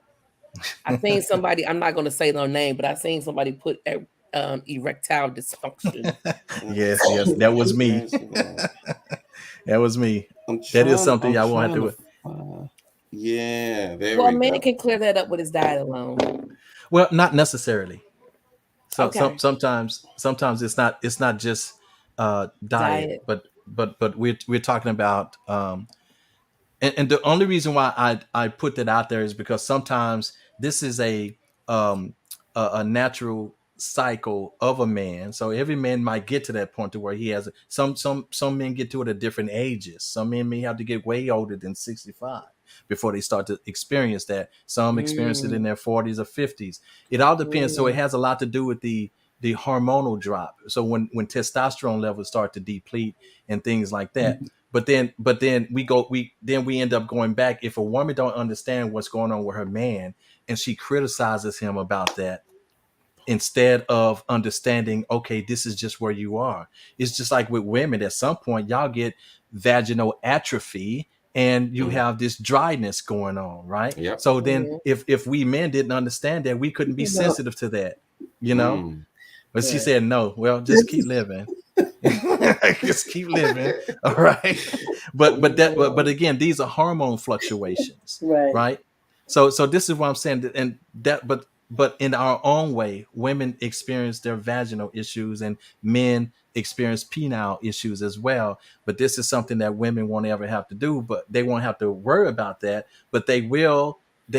I seen somebody. I'm not going to say no name, but I seen somebody put erectile dysfunction. Yes, yes. That was me. That was me. That is something I'm y'all won't have trying to. to. Yeah, there Well, a we man go. can clear that up with his diet alone. Well, not necessarily. So Okay, sometimes it's not just diet, diet. but we're talking about and the only reason why I put that out there is because sometimes this is um a natural cycle of a man. So every man might get to that point to where he has some men get to it at different ages. Some men may have to get way older than 65 before they start to experience that. Some experience it in Mm, their 40s or 50s. It all depends. So it mm, has a lot to do with the hormonal drop. So when testosterone levels start to deplete and things like that, but then we end up going back. If a woman don't understand what's going on with her man and she criticizes him about that instead of understanding, okay, this is just where you are. It's just like with women, at some point y'all get vaginal atrophy and you Mm, have this dryness going on, right? yep. So then mhm. if we men didn't understand that, we couldn't be No. sensitive to that, you know. Mm. But she Right. said no. Well, just keep living. Just keep living. All right. But again, these are hormone fluctuations, Right. right? So this is what I'm saying. And that but in our own way, women experience their vaginal issues and men experience penile issues as well. But this is something that women won't ever have to do, but they won't have to worry about that. But they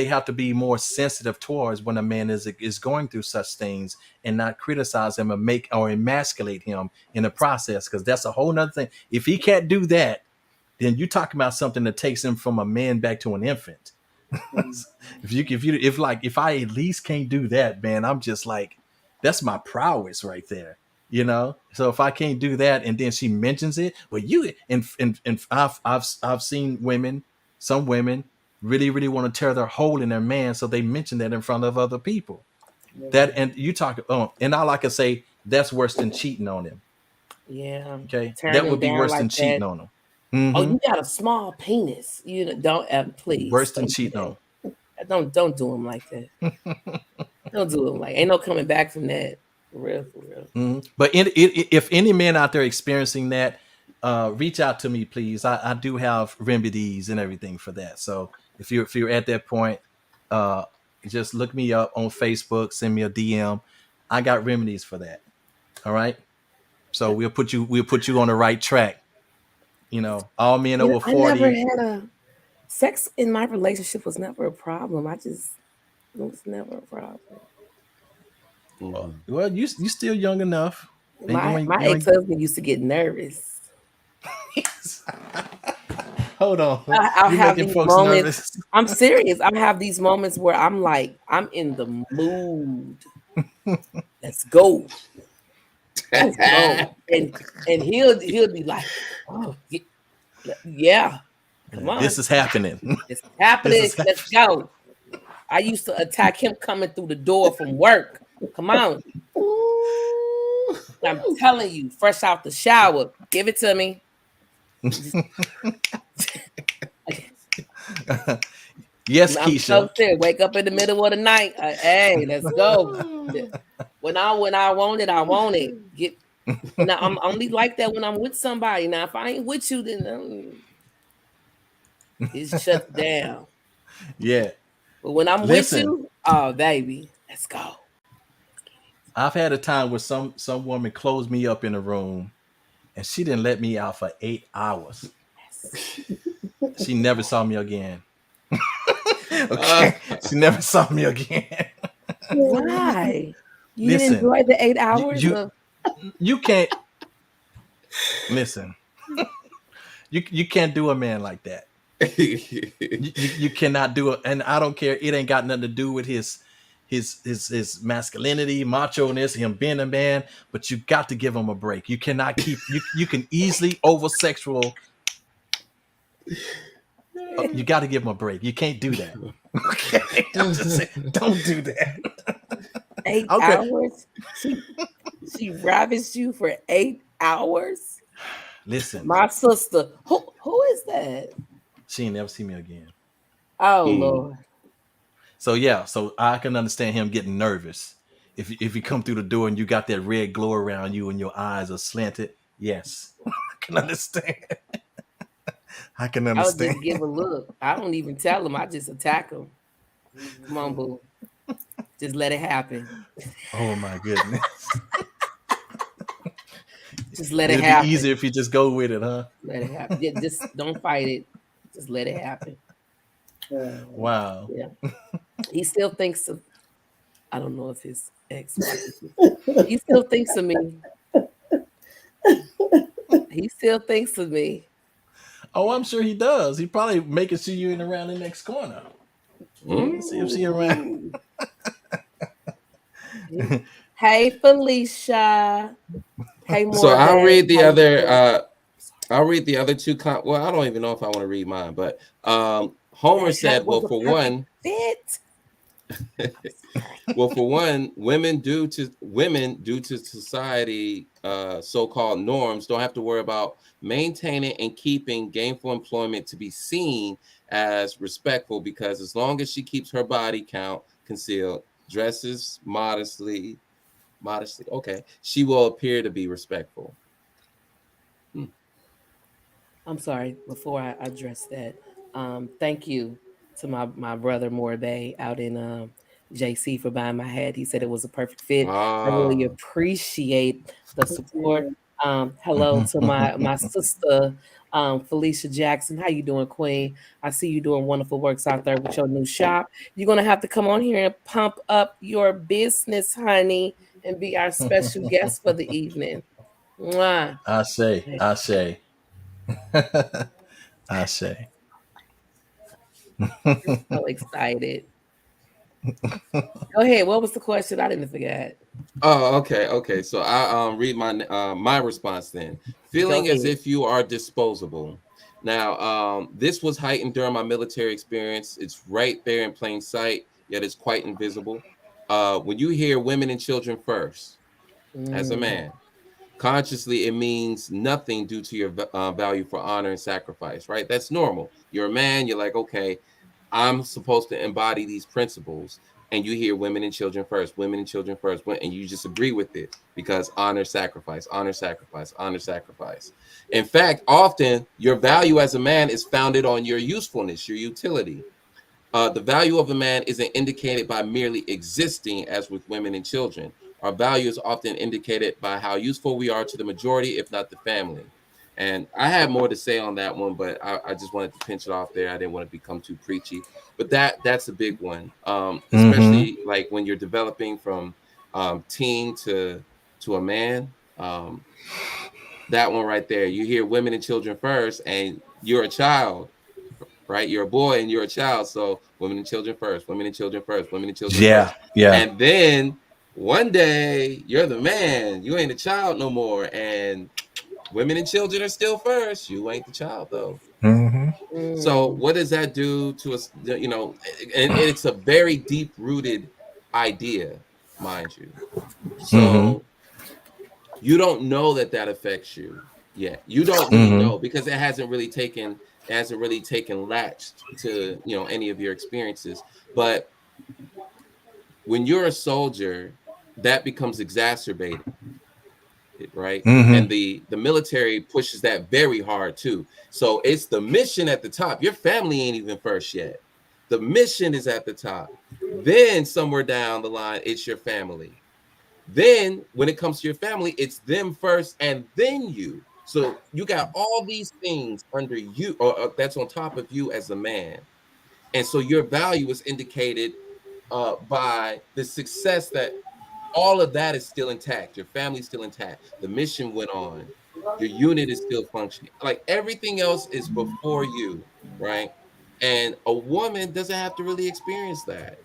have to be more sensitive towards when a man is going through such things and not criticize him and make or emasculate him in the process, because that's a whole nother thing. If he can't do that, then you talk about something that takes him from a man back to an infant. If I at least can't do that, man, I'm just like, that's my prowess right there, you know. So if I can't do that, and then she mentions it, well, I've seen some women really want to tear their hole in their man, so they mention that in front of other people. That, and you talk, and all I can say, that's worse than cheating on him. Yeah. Okay, Turn that him would be down worse like than cheating that. on him. Oh, you got a small penis. You know, don't please. Worse than don't do cheating that. on him. Don't do him like that. Don't do him like. Ain't no coming back from that. For real. But if any men out there experiencing that, reach out to me, please. I do have remedies and everything for that. So if you're at that point, just look me up on Facebook, send me a DM. I got remedies for that. All right. So we'll put you on the right track. You know, all men over 40. I never had sex in my relationship was never a problem. It was never a problem. Well, you still young enough. My ex-husband used to get nervous. Hold on. I'll You're have making these folks moments. nervous. I'm serious. I have these moments where I'm like, I'm in the mood. Let's go. Let's go. And he'll be like, oh yeah. Come on. This is happening. It's happening. Let's go. I used to attack him coming through the door from work. Come on. I'm telling you, fresh out the shower. Give it to me. Yes, I'm Keisha. so serious. Wake up in the middle of the night. Hey, let's go. When I want it, I want it. Now I'm only like that when I'm with somebody. Now if I ain't with you, then it's shut down. Yeah. But when I'm with you, oh baby, let's go. I've had a time where some woman closed me up in a room and she didn't let me out for 8 hours. She never saw me again. Okay. She never saw me again. Why? You didn't enjoy the 8 hours? You can't listen. You can't do a man like that. You cannot do it, and I don't care. It ain't got nothing to do with his masculinity, macho-ness, him being a man. But you got to give him a break. You cannot keep. You can easily over sexual. You got to give him a break. You can't do that. Okay, I'm just saying, don't do that. 8 hours. She ravished you for 8 hours. Listen, my sister. Who is that? She ain't never see me again. Oh Lord. So yeah, so I can understand him getting nervous. If you come through the door and you got that red glow around you and your eyes are slanted, yes. I can understand. I can understand. I'll just give a look. I don't even tell him. I just attack him. Come on, boo. Just let it happen. Oh my goodness. Just let it happen. It'd be easier if you just go with it, huh? Let it happen. Yeah, just don't fight it. Just let it happen. Wow. Yeah. He still thinks of, I don't know if his ex, he still thinks of me. He still thinks of me. Oh, I'm sure he does. He probably making sure you're in around the next corner. See if she around. Hey, Felicia. Hey, so I'll read the other. I'll read the other two. Well, I don't even know if I want to read mine, but Homer said, "Well, for one, well, for one, women due to society so-called norms don't have to worry about maintaining and keeping gainful employment to be seen as respectful, because as long as she keeps her body count concealed, dresses modestly, okay, she will appear to be respectful." I'm sorry, before I address that, thank you to my brother Morbe out in JC for buying my hat. He said it was a perfect fit. I really appreciate the support. Hello to my sister Felicia Jackson. How you doing, Queen? I see you doing wonderful works out there with your new shop. You're gonna have to come on here and pump up your business, honey, and be our special guest for the evening. Mwah. I say. I say. So excited. Go ahead. What was the question? I didn't forget. Oh, okay. So I read my response then. Go Feeling as ahead. if you are disposable. Now, this was heightened during my military experience. It's right there in plain sight, yet it's quite invisible. When you hear women and children first, as a Mm, man, consciously it means nothing due to your value for honor and sacrifice, right? That's normal. You're a man. You're like, okay, I'm supposed to embody these principles, and you hear women and children first, women and children first, and you just agree with it because honor, sacrifice, honor, sacrifice, honor, sacrifice. In fact, often your value as a man is founded on your usefulness, your utility. The value of a man isn't indicated by merely existing, as with women and children. Our value is often indicated by how useful we are to the majority, if not the family. And I had more to say on that one, but I just wanted to pinch it off there. I didn't want to become too preachy, but that's a big one, Mm-hmm. especially like when you're developing from teen to a man. That one right there. You hear women and children first, and you're a child, right? You're a boy and you're a child. So women and children first, women and children first, women and children Yeah, first. yeah. And then one day you're the man. You ain't a child no more. And women and children are still first. You ain't the child though. Mm-hmm. So mm, what does that do to us? You know, and it's a very deep rooted idea, mind you. Mm-hmm. So you don't know that affects you yet. You don't really Mm-hmm. know because it hasn't really taken latched to any of your experiences. But when you're a soldier, that becomes exacerbated, right? Mm-hmm. And the military pushes that very hard too. So it's the mission at the top. Your family ain't even first yet. The mission is at the top. Then somewhere down the line, it's your family. Then when it comes to your family, it's them first and then you. So you got all these things under you, or that's on top of you as a man. And so your value is indicated by the success that all of that is still intact. Your family's still intact. The mission went on. Your unit is still functioning. Like everything else is before you, right? And a woman doesn't have to really experience that.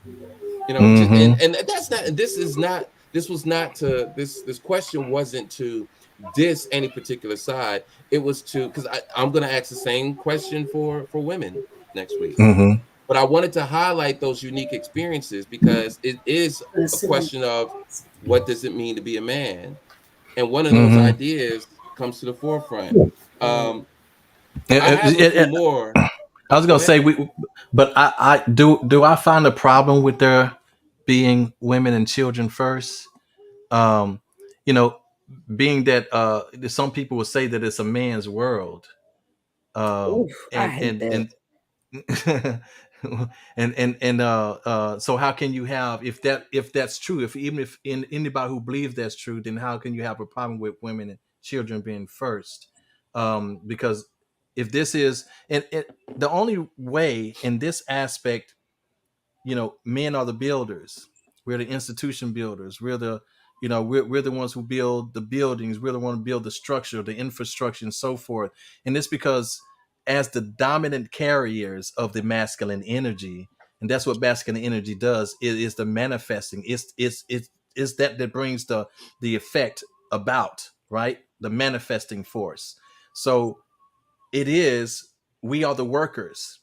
Just Mm-hmm. and that's not this is not this was not to this question wasn't to diss any particular side. It was to because I'm gonna ask the same question for women next week. Mm-hmm. But I wanted to highlight those unique experiences because it is a Listen, question of what does it mean to be a man? And one of those Mm-hmm. ideas comes to the forefront. mm. Um, I have a few more. I was Go gonna say ahead. but I do I find a problem with there being women and children first. Um, you know, being that some people will say that it's a man's world. Oof, I And hate and that. and so how can you have if that's true, if even if anybody who believes that's true, then how can you have a problem with women and children being first? Because if this is and the only way in this aspect, men are the builders. We're the institution builders. We're the ones who build the buildings. We're the one who build the structure, the infrastructure, and so forth. And it's because as the dominant carriers of the masculine energy, and that's what masculine energy does, it is the manifesting. It's that brings the effect about, right? The manifesting force. So it is, we are the workers.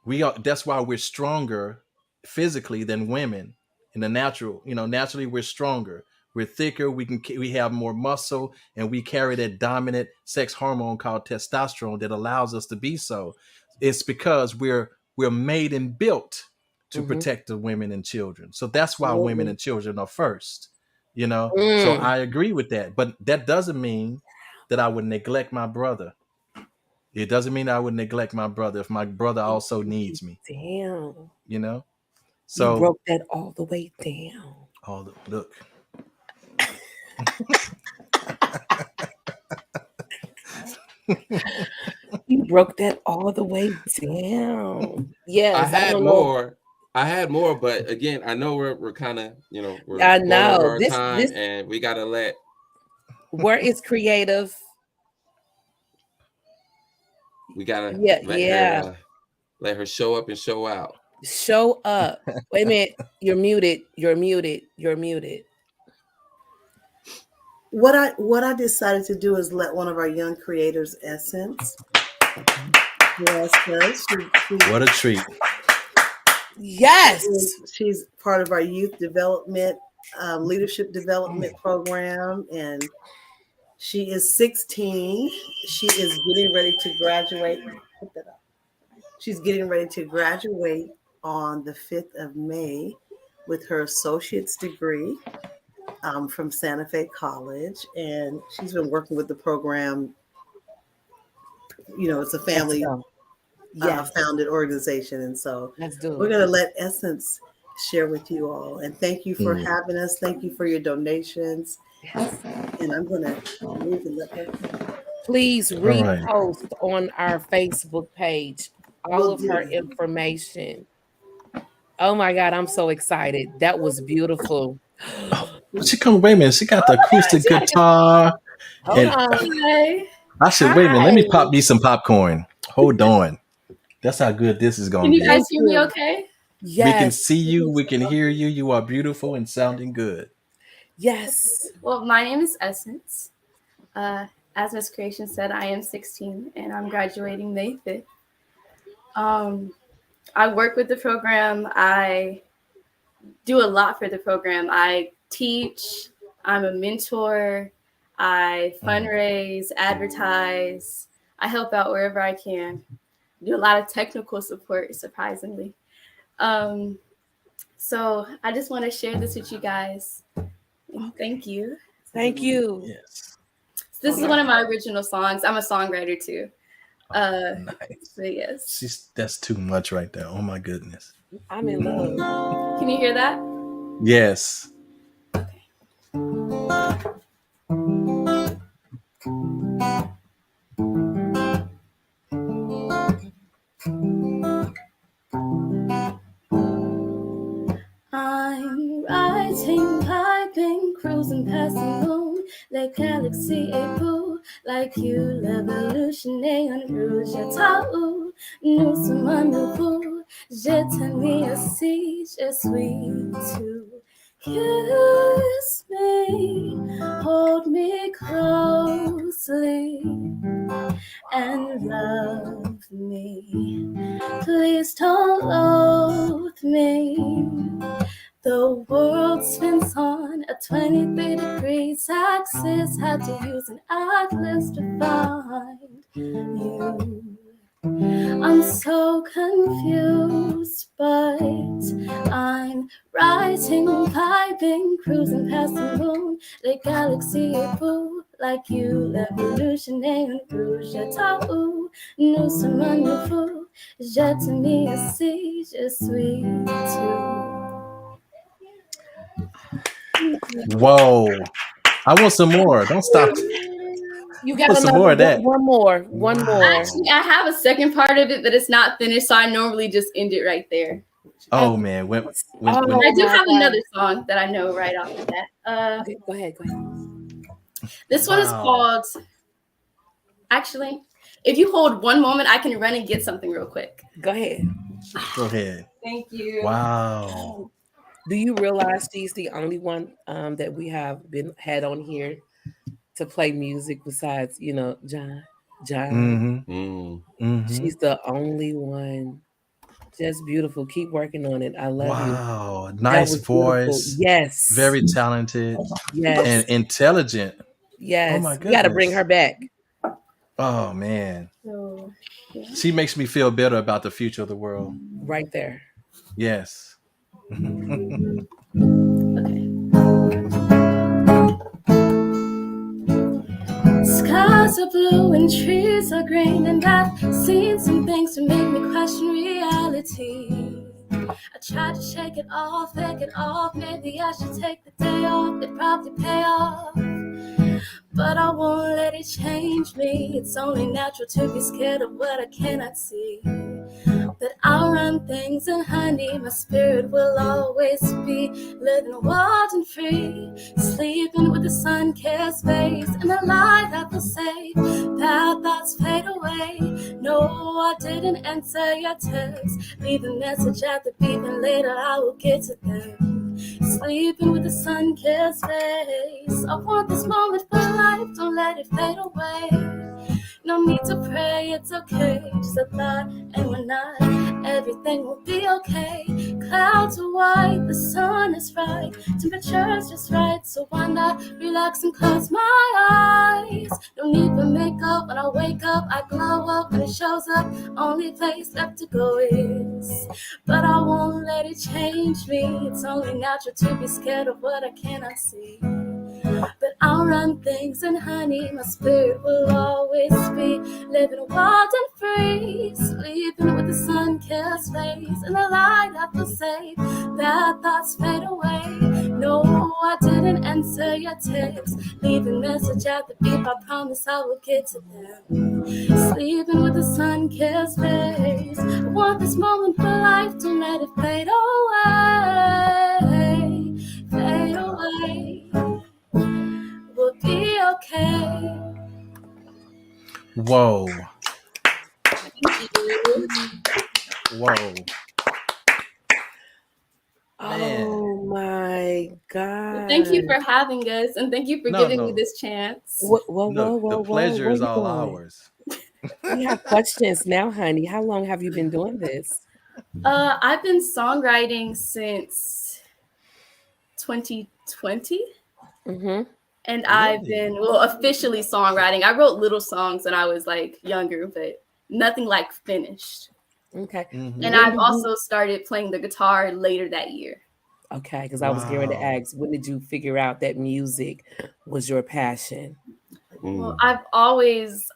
That's why we're stronger physically than women in the natural. Naturally we're stronger, we're thicker, we have more muscle, and we carry that dominant sex hormone called testosterone that allows us to be so. It's because we're made and built to Mm-hmm. protect the women and children. So that's why women Absolutely. and children are first. So Mm. I agree with that, but that doesn't mean that I would neglect my brother. It doesn't mean I would neglect my brother if my brother also needs me, Damn. you know? You So, broke that all the way down. look. You broke that all the way down. I Yes, I had don't know. more. I had more, but again, I know we're kind of, we're I going over know our this. time This and we got to let. where is creative. We gotta Yeah. let her show up and show out. Show up. Wait a minute. You're muted. You're muted. You're muted. What I decided to do is let one of our young creators, Essence. Yes, What a treat. Yes. She's part of our youth development, leadership development program, and she is 16. She is getting ready to graduate. Put that up. She's getting ready to graduate on the 5th of May with her associate's degree from Santa Fe College. And she's been working with the program. You know, it's a family founded organization. And so we're going to let Essence share with you all. And thank you for having us. Thank you for your donations. Yes. And I'm going to move and let her. Please repost on our Facebook page all of her information. Oh my God, I'm so excited. That was beautiful. She come, wait a minute. She got the acoustic guitar. Hold on. I said, wait a minute. Let me pop me some popcorn. Hold on. That's how good this is going to be. Can you guys hear me okay? Yes. We can see you. We can hear you. You are beautiful and sounding good. Yes. Well, my name is Essence. As Miss Creation said, I am 16 and I'm graduating May 5th. I work with the program. I do a lot for the program. I teach. I'm a mentor. I fundraise, advertise. I help out wherever I can. Do a lot of technical support, surprisingly. So I just want to share this with you guys. And thank you. Thank you. Yes. This is one of my original songs. I'm a songwriter too. Nice. So yes. That's too much right there. Oh my goodness. I'm in love. Can you hear that? Yes. I'm riding, piping, cruising past the moon, like galaxy April, like you, l'évolutionné en rouge à tau. Nous sommes un nouveau, je t'ai mis assis, je suis tout. Kiss me, hold me closely, and love me. Please don't loathe me. The world spins on a 23 degrees axis. Had to use an atlas to find you. I'm so confused, but I'm riding, vibing, cruising past the moon, like galaxy April, like you, l'évolutionné en rouge à tau. Nous sommes un nouveau, je t'ai mis assis, je suis tout. Whoa. I want some more. Don't stop. You got some more of that. One more. Actually, I have a second part of it, but it's not finished, so I normally just end it right there. Oh man. When I do have another song that I know right off the bat. Okay, go ahead. This one is called. Actually, if you hold one moment, I can run and get something real quick. Go ahead. Go ahead. Thank you. Wow. Do you realize she's the only one that we have had on here to play music besides, John? Mm-hmm. She's the only one. Just beautiful. Keep working on it. I love you. Wow. Nice voice. Beautiful. Yes. Very talented. Yes. And intelligent. Yes. Oh my goodness. You got to bring her back. Oh man. So, yeah. She makes me feel better about the future of the world. Right there. Yes. Okay. Skies are blue and trees are green, and I've seen some things to make me question reality. I tried to shake it off, maybe I should take the day off, it'd probably pay off. But I won't let it change me. It's only natural to be scared of what I cannot see. But I'll run things, and honey, my spirit will always be living wild and free, sleeping with the sun-kissed face and the light that will save. Bad thoughts fade away. No, I didn't answer your text. Leave a message at the beep, and later I will get to them. Sleeping with the sun-kissed face. I want this moment for life, don't let it fade away. No need to pray, it's okay. Just a thought, and we're not. Everything will be okay. Clouds are white, the sun is right. Temperature's just right, so why not relax and close my eyes? No need for makeup. When I wake up, I glow up. When it shows up, only place left to go is. But I won't let it change me. It's only natural to be scared of what I cannot see. But I'll run things, and honey, my spirit will always be living wild and free, sleeping with the sun-kissed face and the light that will save. Bad thoughts fade away. No, I didn't answer your text. Leave a message at the beep, I promise I will get to them. Sleeping with the sun-kissed face. I want this moment for life, don't let it fade away. Fade away. We'll be okay. Whoa. Whoa. Man. Oh my God. Thank you for having us, and thank you for giving me this chance. The pleasure where is you all going? ours. We have questions now, honey. How long have you been doing this? I've been songwriting since 2020. Mm-hmm. And I've been, officially songwriting. I wrote little songs when I was like younger, but nothing like finished. Okay. Mm-hmm. And I've also started playing the guitar later that year. Okay, because I was going to ask, when did you figure out that music was your passion? Well, I've always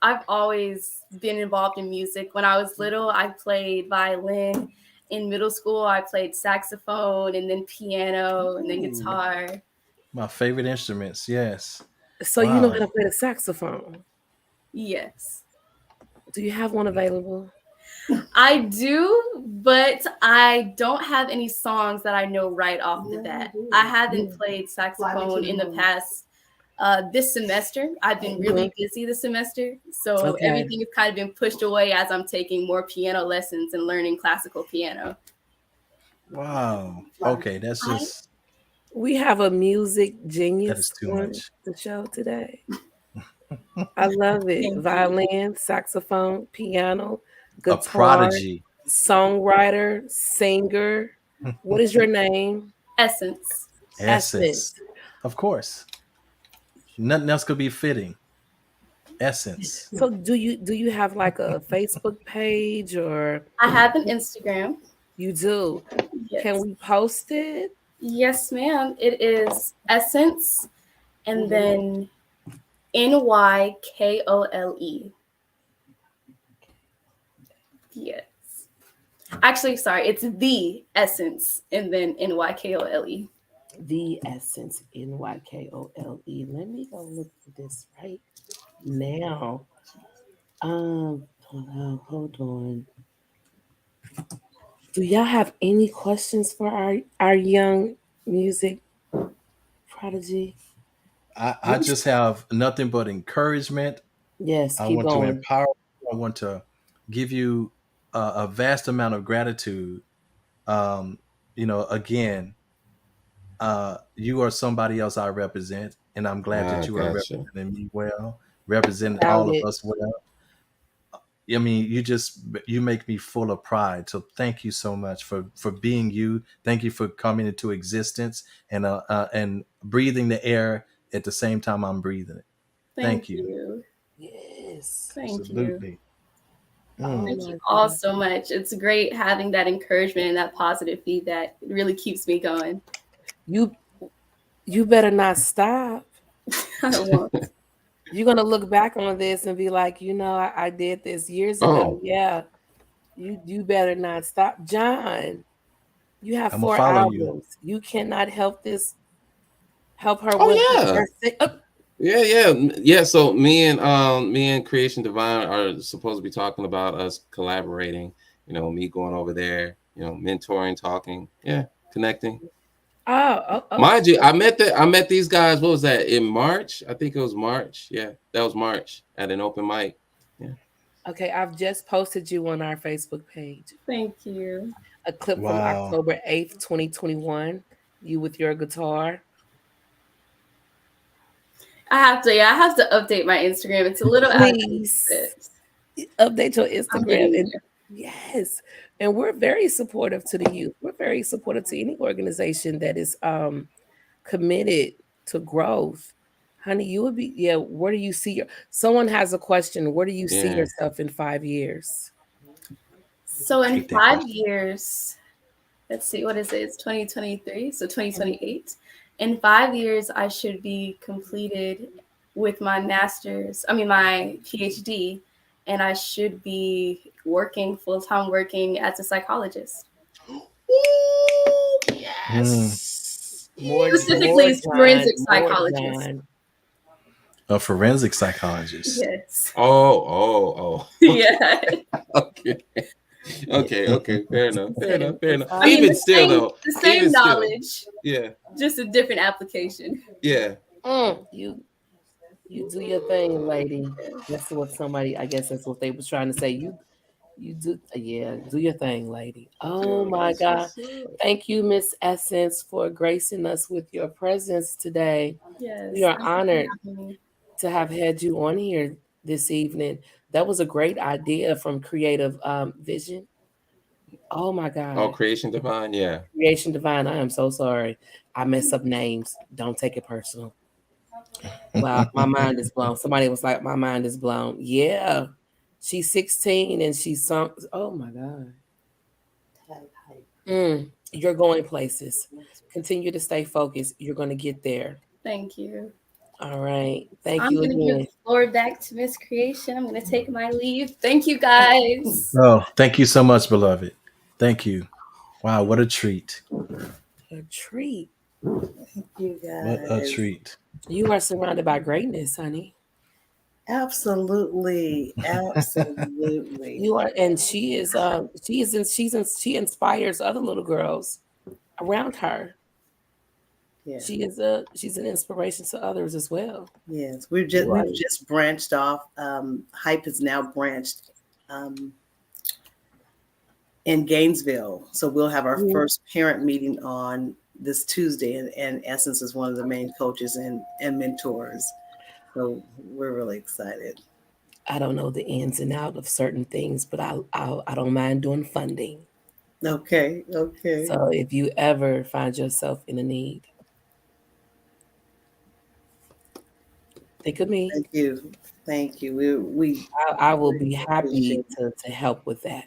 been involved in music. When I was little, I played violin. In middle school, I played saxophone, and then piano, and then guitar. My favorite instruments, yes. So you know how to play the saxophone? Yes. Do you have one available? I do, but I don't have any songs that I know right off the bat. I haven't played saxophone in the past. This semester, I've been really busy this semester, so everything has kind of been pushed away as I'm taking more piano lessons and learning classical piano. Wow. Okay, that's just... We have a music genius That is too on much. the show today. I love it. Violin, saxophone, piano, guitar, a prodigy, songwriter, singer. What is your name? Essence. Essence. Of course. Nothing else could be fitting. Essence. So do you have like a Facebook page or? I have an Instagram. You do. Yes. Can we post it? Yes, ma'am. It is Essence and then NYKOLE. Yes. Actually, sorry, it's The Essence and then NYKOLE. The Essence, NYKOLE. Let me go look at this right now. Hold on. Do y'all have any questions for our young music prodigy? I just have nothing but encouragement. Yes, I keep want going. to empower you. I want to give you a vast amount of gratitude. Again, you are somebody else I represent, and I'm glad that you are representing me well, representing all of us well. I mean, you make me full of pride. So thank you so much for being you. Thank you for coming into existence and breathing the air at the same time I'm breathing it. Thank you. Yes. Thank you. Mm. Thank you all so much. It's great having that encouragement and that positive feedback. It really keeps me going. You better not stop. I won't. You're going to look back on this and be like, I did this years ago. Yeah. You better not stop. John, you have 4 albums. You cannot help her with Yeah. So me and Creation Divine are supposed to be talking about us collaborating Me going over there, mentoring, talking, connecting. Oh. Mind you, I met these guys. What was that, in March? I think it was March. Yeah, that was March at an open mic. Yeah. Okay, I've just posted you on our Facebook page. Thank you. A clip from Wow. October 8th, 2021. You with your guitar. I have to update my Instagram. It's a little Please update your Instagram. And, you. yes. And we're very supportive to the youth. We're very supportive to any organization that is committed to growth. Honey, you would be, where do you see someone has a question. Where do you see yourself in 5 years? So in 5 years, let's see, what is it? It's 2023, so 2028. In 5 years, I should be completed with my my PhD, and I should be full-time working as a psychologist. Ooh, yes. Specifically forensic psychologist. A forensic psychologist. Yes. Oh. Yeah. Okay. Fair enough. I mean, Even still, though, the same knowledge. Yeah. Just a different application. Yeah. You do your thing, lady. That's what they was trying to say. You do, do your thing, lady. Oh my God. Thank you, Miss Essence, for gracing us with your presence today. Yes. We are honored to have had you on here this evening. That was a great idea from Creative Vision. Oh my God. Oh, Creation Divine, yeah. Creation Divine. I am so sorry. I mess up names. Don't take it personal. Wow, my mind is blown. Somebody was like, my mind is blown. Yeah. She's 16 and she's oh my God. You're going places. Continue to stay focused. You're going to get there. Thank you. All right. Thank you I'm going to give the floor back to Miss Creation. I'm going to take my leave. Thank you, guys. Oh, thank you so much, beloved. Thank you. Wow, what a treat. A treat. Thank you, guys. What a treat. You are surrounded by greatness, honey. Absolutely. You are, and she inspires other little girls around her. Yeah. She's an inspiration to others as well. Yes, we've just branched off. Hype is now branched in Gainesville, so we'll have our first parent meeting on this Tuesday, and Essence is one of the main coaches and mentors. So we're really excited. I don't know the ins and outs of certain things, but I don't mind doing funding. Okay. So if you ever find yourself in a need, think of me. Thank you. I will be happy to help with that.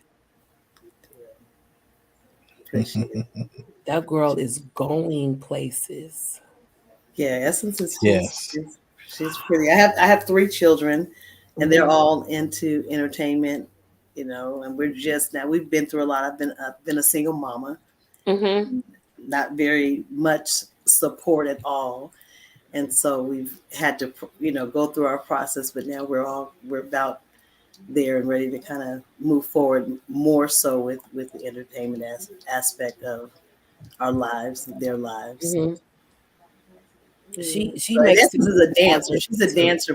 Appreciate it. That girl is going places. Yeah, Essence is she's pretty. I have 3 children, and they're all into entertainment, and we've been through a lot. I've been a single mama, not very much support at all. And so we've had to, go through our process, but now we're about there and ready to kind of move forward more so with the entertainment aspect of our lives, their lives. Mm-hmm. She Essence is a dancer. She's a dancer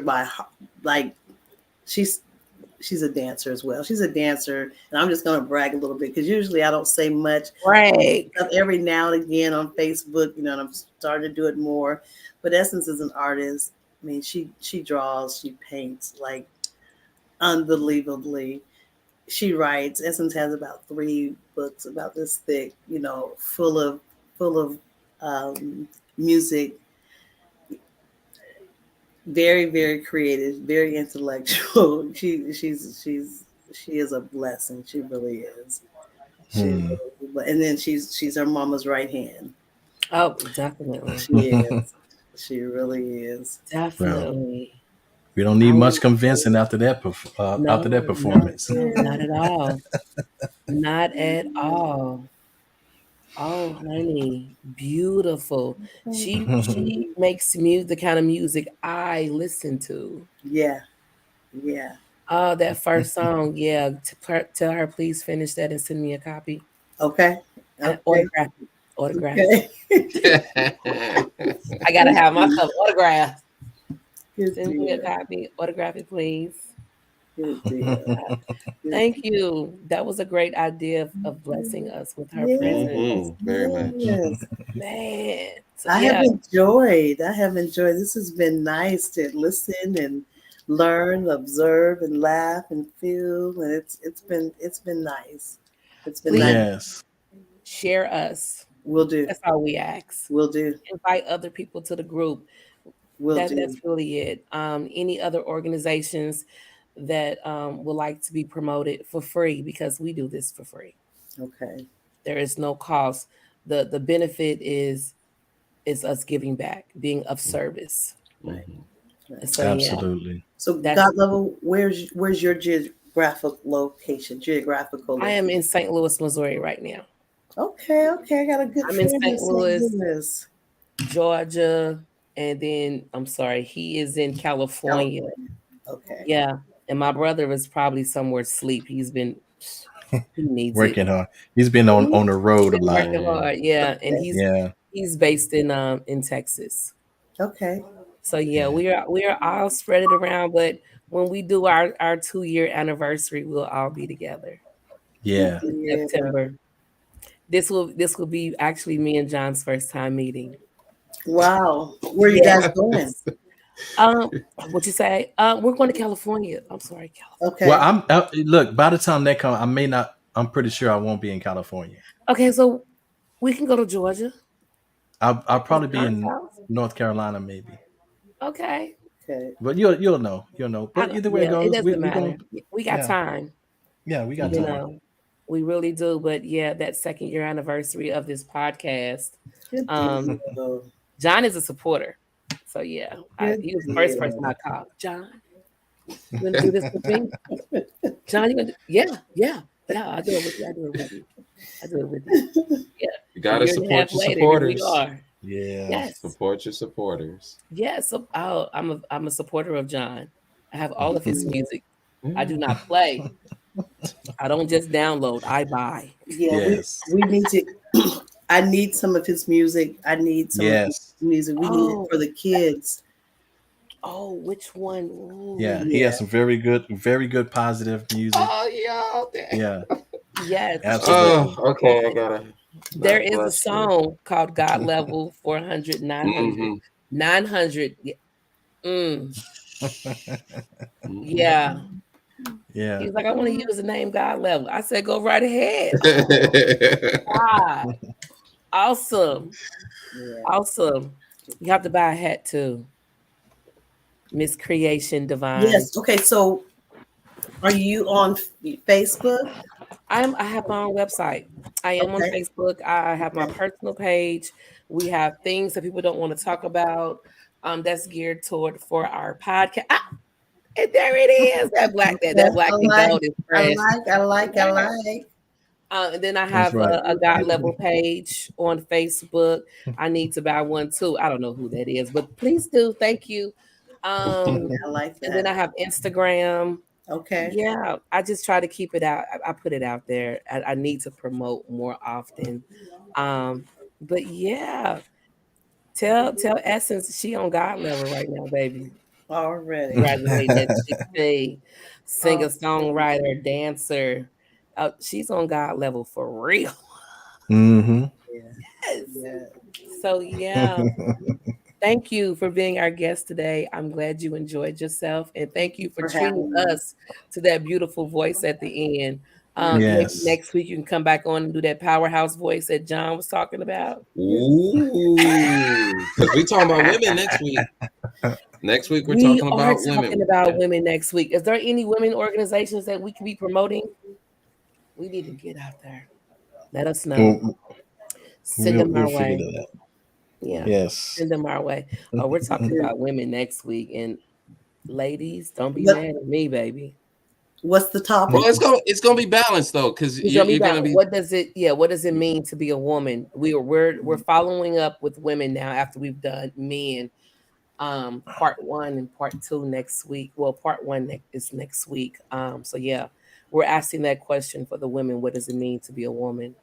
she's a dancer as well. She's a dancer, and I'm just going to brag a little bit because usually I don't say much. Right. Every now and again on Facebook, and I'm starting to do it more. But Essence is an artist. I mean, she draws, she paints like unbelievably. She writes. Essence has about 3 books about this thick, full of music. Very, very creative, very intellectual. She is a blessing. She really is. And then she's her mama's right hand. Oh, definitely. She is. She really is. Definitely. We don't need much convincing after that performance. Not at all. Not at all. Oh, honey, beautiful. She makes the kind of music I listen to. Yeah. Oh, that first song, yeah. Tell her please finish that and send me a copy. Okay. Okay. Autograph. Autograph. Okay. I gotta have myself autographed. Good Send me a deal. copy. Autograph it, please. Good deal. Thank you. That was a great idea of blessing us with her presence. Mhm, very much. Yes. Man. So, I yeah. have enjoyed. This has been nice to listen and learn, observe, and laugh and feel. And it's been nice. It's been Please. nice. Yes. Share us. We'll do. That's all we ask. We'll do. Invite other people to the group. We'll do. That's really it. Any other organizations that would like to be promoted for free, because we do this for free. Okay. There is no cost. The benefit is us giving back, being of service. Right. And so, yeah. Absolutely. So That's- God level, where's your geographical location? I am in St. Louis, Missouri right now. Okay. I got a good I'm in friend St. Louis. Louis. Georgia, and then he is in California. Okay. Yeah, and my brother is probably somewhere asleep. He needs Working it. hard. He's been on the road a Been lot. working hard, yeah, and Okay. he's based in Texas. Okay. So yeah, we are all spread it around, but when we do our 2-year anniversary, we'll all be together Yeah. in September. This will be actually me and John's first time meeting. Wow. Where are you guys going? What you say? We're going to California. I'm sorry, California. Okay. Well, look, by the time that comes, I'm pretty sure I won't be in California. Okay, so we can go to Georgia. I'll probably be in John's house? North Carolina, maybe. Okay. Okay. But you'll know. But either way it goes, it doesn't we matter. We got yeah. time. Yeah, we got You time. know, we really do. But yeah, that 2nd year anniversary of this podcast. Good deal. John is a supporter. So yeah, he was the first person I called. John, you gonna do this with me? John, you gonna do? Yeah, I'll do it with you. Yeah. You gotta A year and a half support your later, supporters. here we are. Yeah. Yes. Support your supporters. Yes. So, I'm a supporter of John. I have all of his music. Mm. I do not play. I don't just download. I buy. Yeah. Yes. We need to. I need some of his music. I need some of his Yes. music. We need it for the kids. Oh, which one? Ooh. Yeah. He has some very good positive music. Oh yeah, okay. Yeah. Yes. Absolutely. Oh, okay. I gotta. There is a bless you. song called God Level 400, 900. Mhm. 900. Mhm. Yeah. Yeah. He's like, I want to use the name God Level. I said, go right ahead. God. Awesome. Yeah. Awesome. You have to buy a hat too. Miss Creation Divine. Yes. Okay. So, are you on Facebook? I have my own website. I am on Okay. Facebook. I have my personal page. We have things that people don't want to talk about. That's geared for our podcast. And there it is. That black and gold is fresh. I like. And then I have That's right. a God Level page on Facebook. I need to buy one too. I don't know who that is, but please do. Thank you. I like that. And then I have Instagram. Okay. Yeah, I just try to keep it out. I put it out there. I need to promote more often. But yeah, tell Essence she on God Level right now, baby. Already. Graduated at 16, singer, songwriter, dancer. She's on God Level for real. Mm-hmm. Yes. Yeah. So yeah. Thank you for being our guest today. I'm glad you enjoyed yourself, and thank you for treating us to that beautiful voice at the end. Maybe next week you can come back on and do that powerhouse voice that John was talking about. Ooh, because we talking about women next week. Next week we're talking about women. Next week. Is there any women organizations that we can be promoting? We need to get out there. Let us know. Send them our way. Yeah. Yes. Send them our way. We're talking about women next week, and ladies, don't be mad at me, baby. What's the topic? Well, it's gonna be balanced though, because you're gonna be. What does it mean to be a woman? We're following up with women now after we've done men. part 1 and part 2 next week. Well, part 1 is next week. So yeah, we're asking that question for the women. What does it mean to be a woman?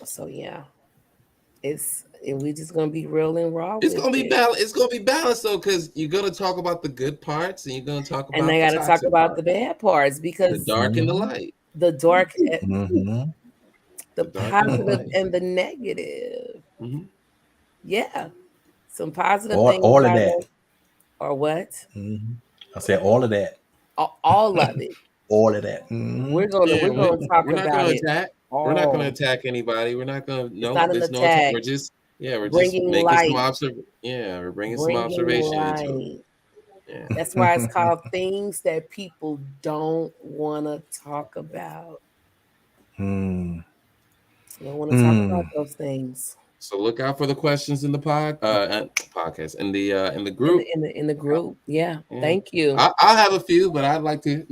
So yeah, we just gonna be real and raw. It's with gonna be it. balanced. It's gonna be balanced though, because you're gonna talk about the good parts and you're gonna talk about And they the got to talk toxic about part, the bad parts the because dark and the light. the dark, Mhm. the The dark and the positive light. and the negative. Mhm. Yeah, some positive All, things all of about that. it, or what? Mhm. I said all of that. All of it. All of that. Mhm. We're gonna Yeah, talk we're not about gonna it attack. We're not gonna all. attack anybody. We're not gonna. It's No, not an there's no attack. attack. We're just Bringing making some light. Yeah, we're bringing some Bringing observation into it. light. Yeah. That's why it's called things that people don't want to talk about. Mm. They don't want to talk about those things So look out for the questions in the podcast in the group. in the group. Yeah. Yeah. Thank you. I'll have a few, but I'd like to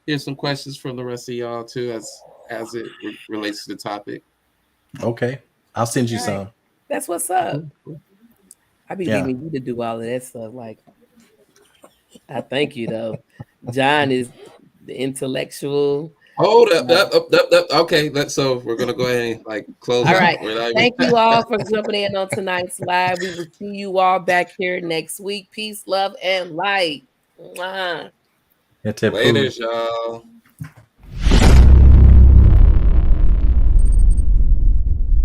hear some questions from the rest of y'all too, as it relates to the topic. Okay. I'll send you All right. some. That's what's up. I be Yeah. leaving you to do all of that stuff. Like, I thank you though. John is the intellectual. Hold up. Okay, so we're gonna go ahead and like close All out. right. We're not even- Thank you all for jumping in on tonight's live. We will see you all back here next week. Peace, love, and light. Mwah. Hete Later, poo. y'all.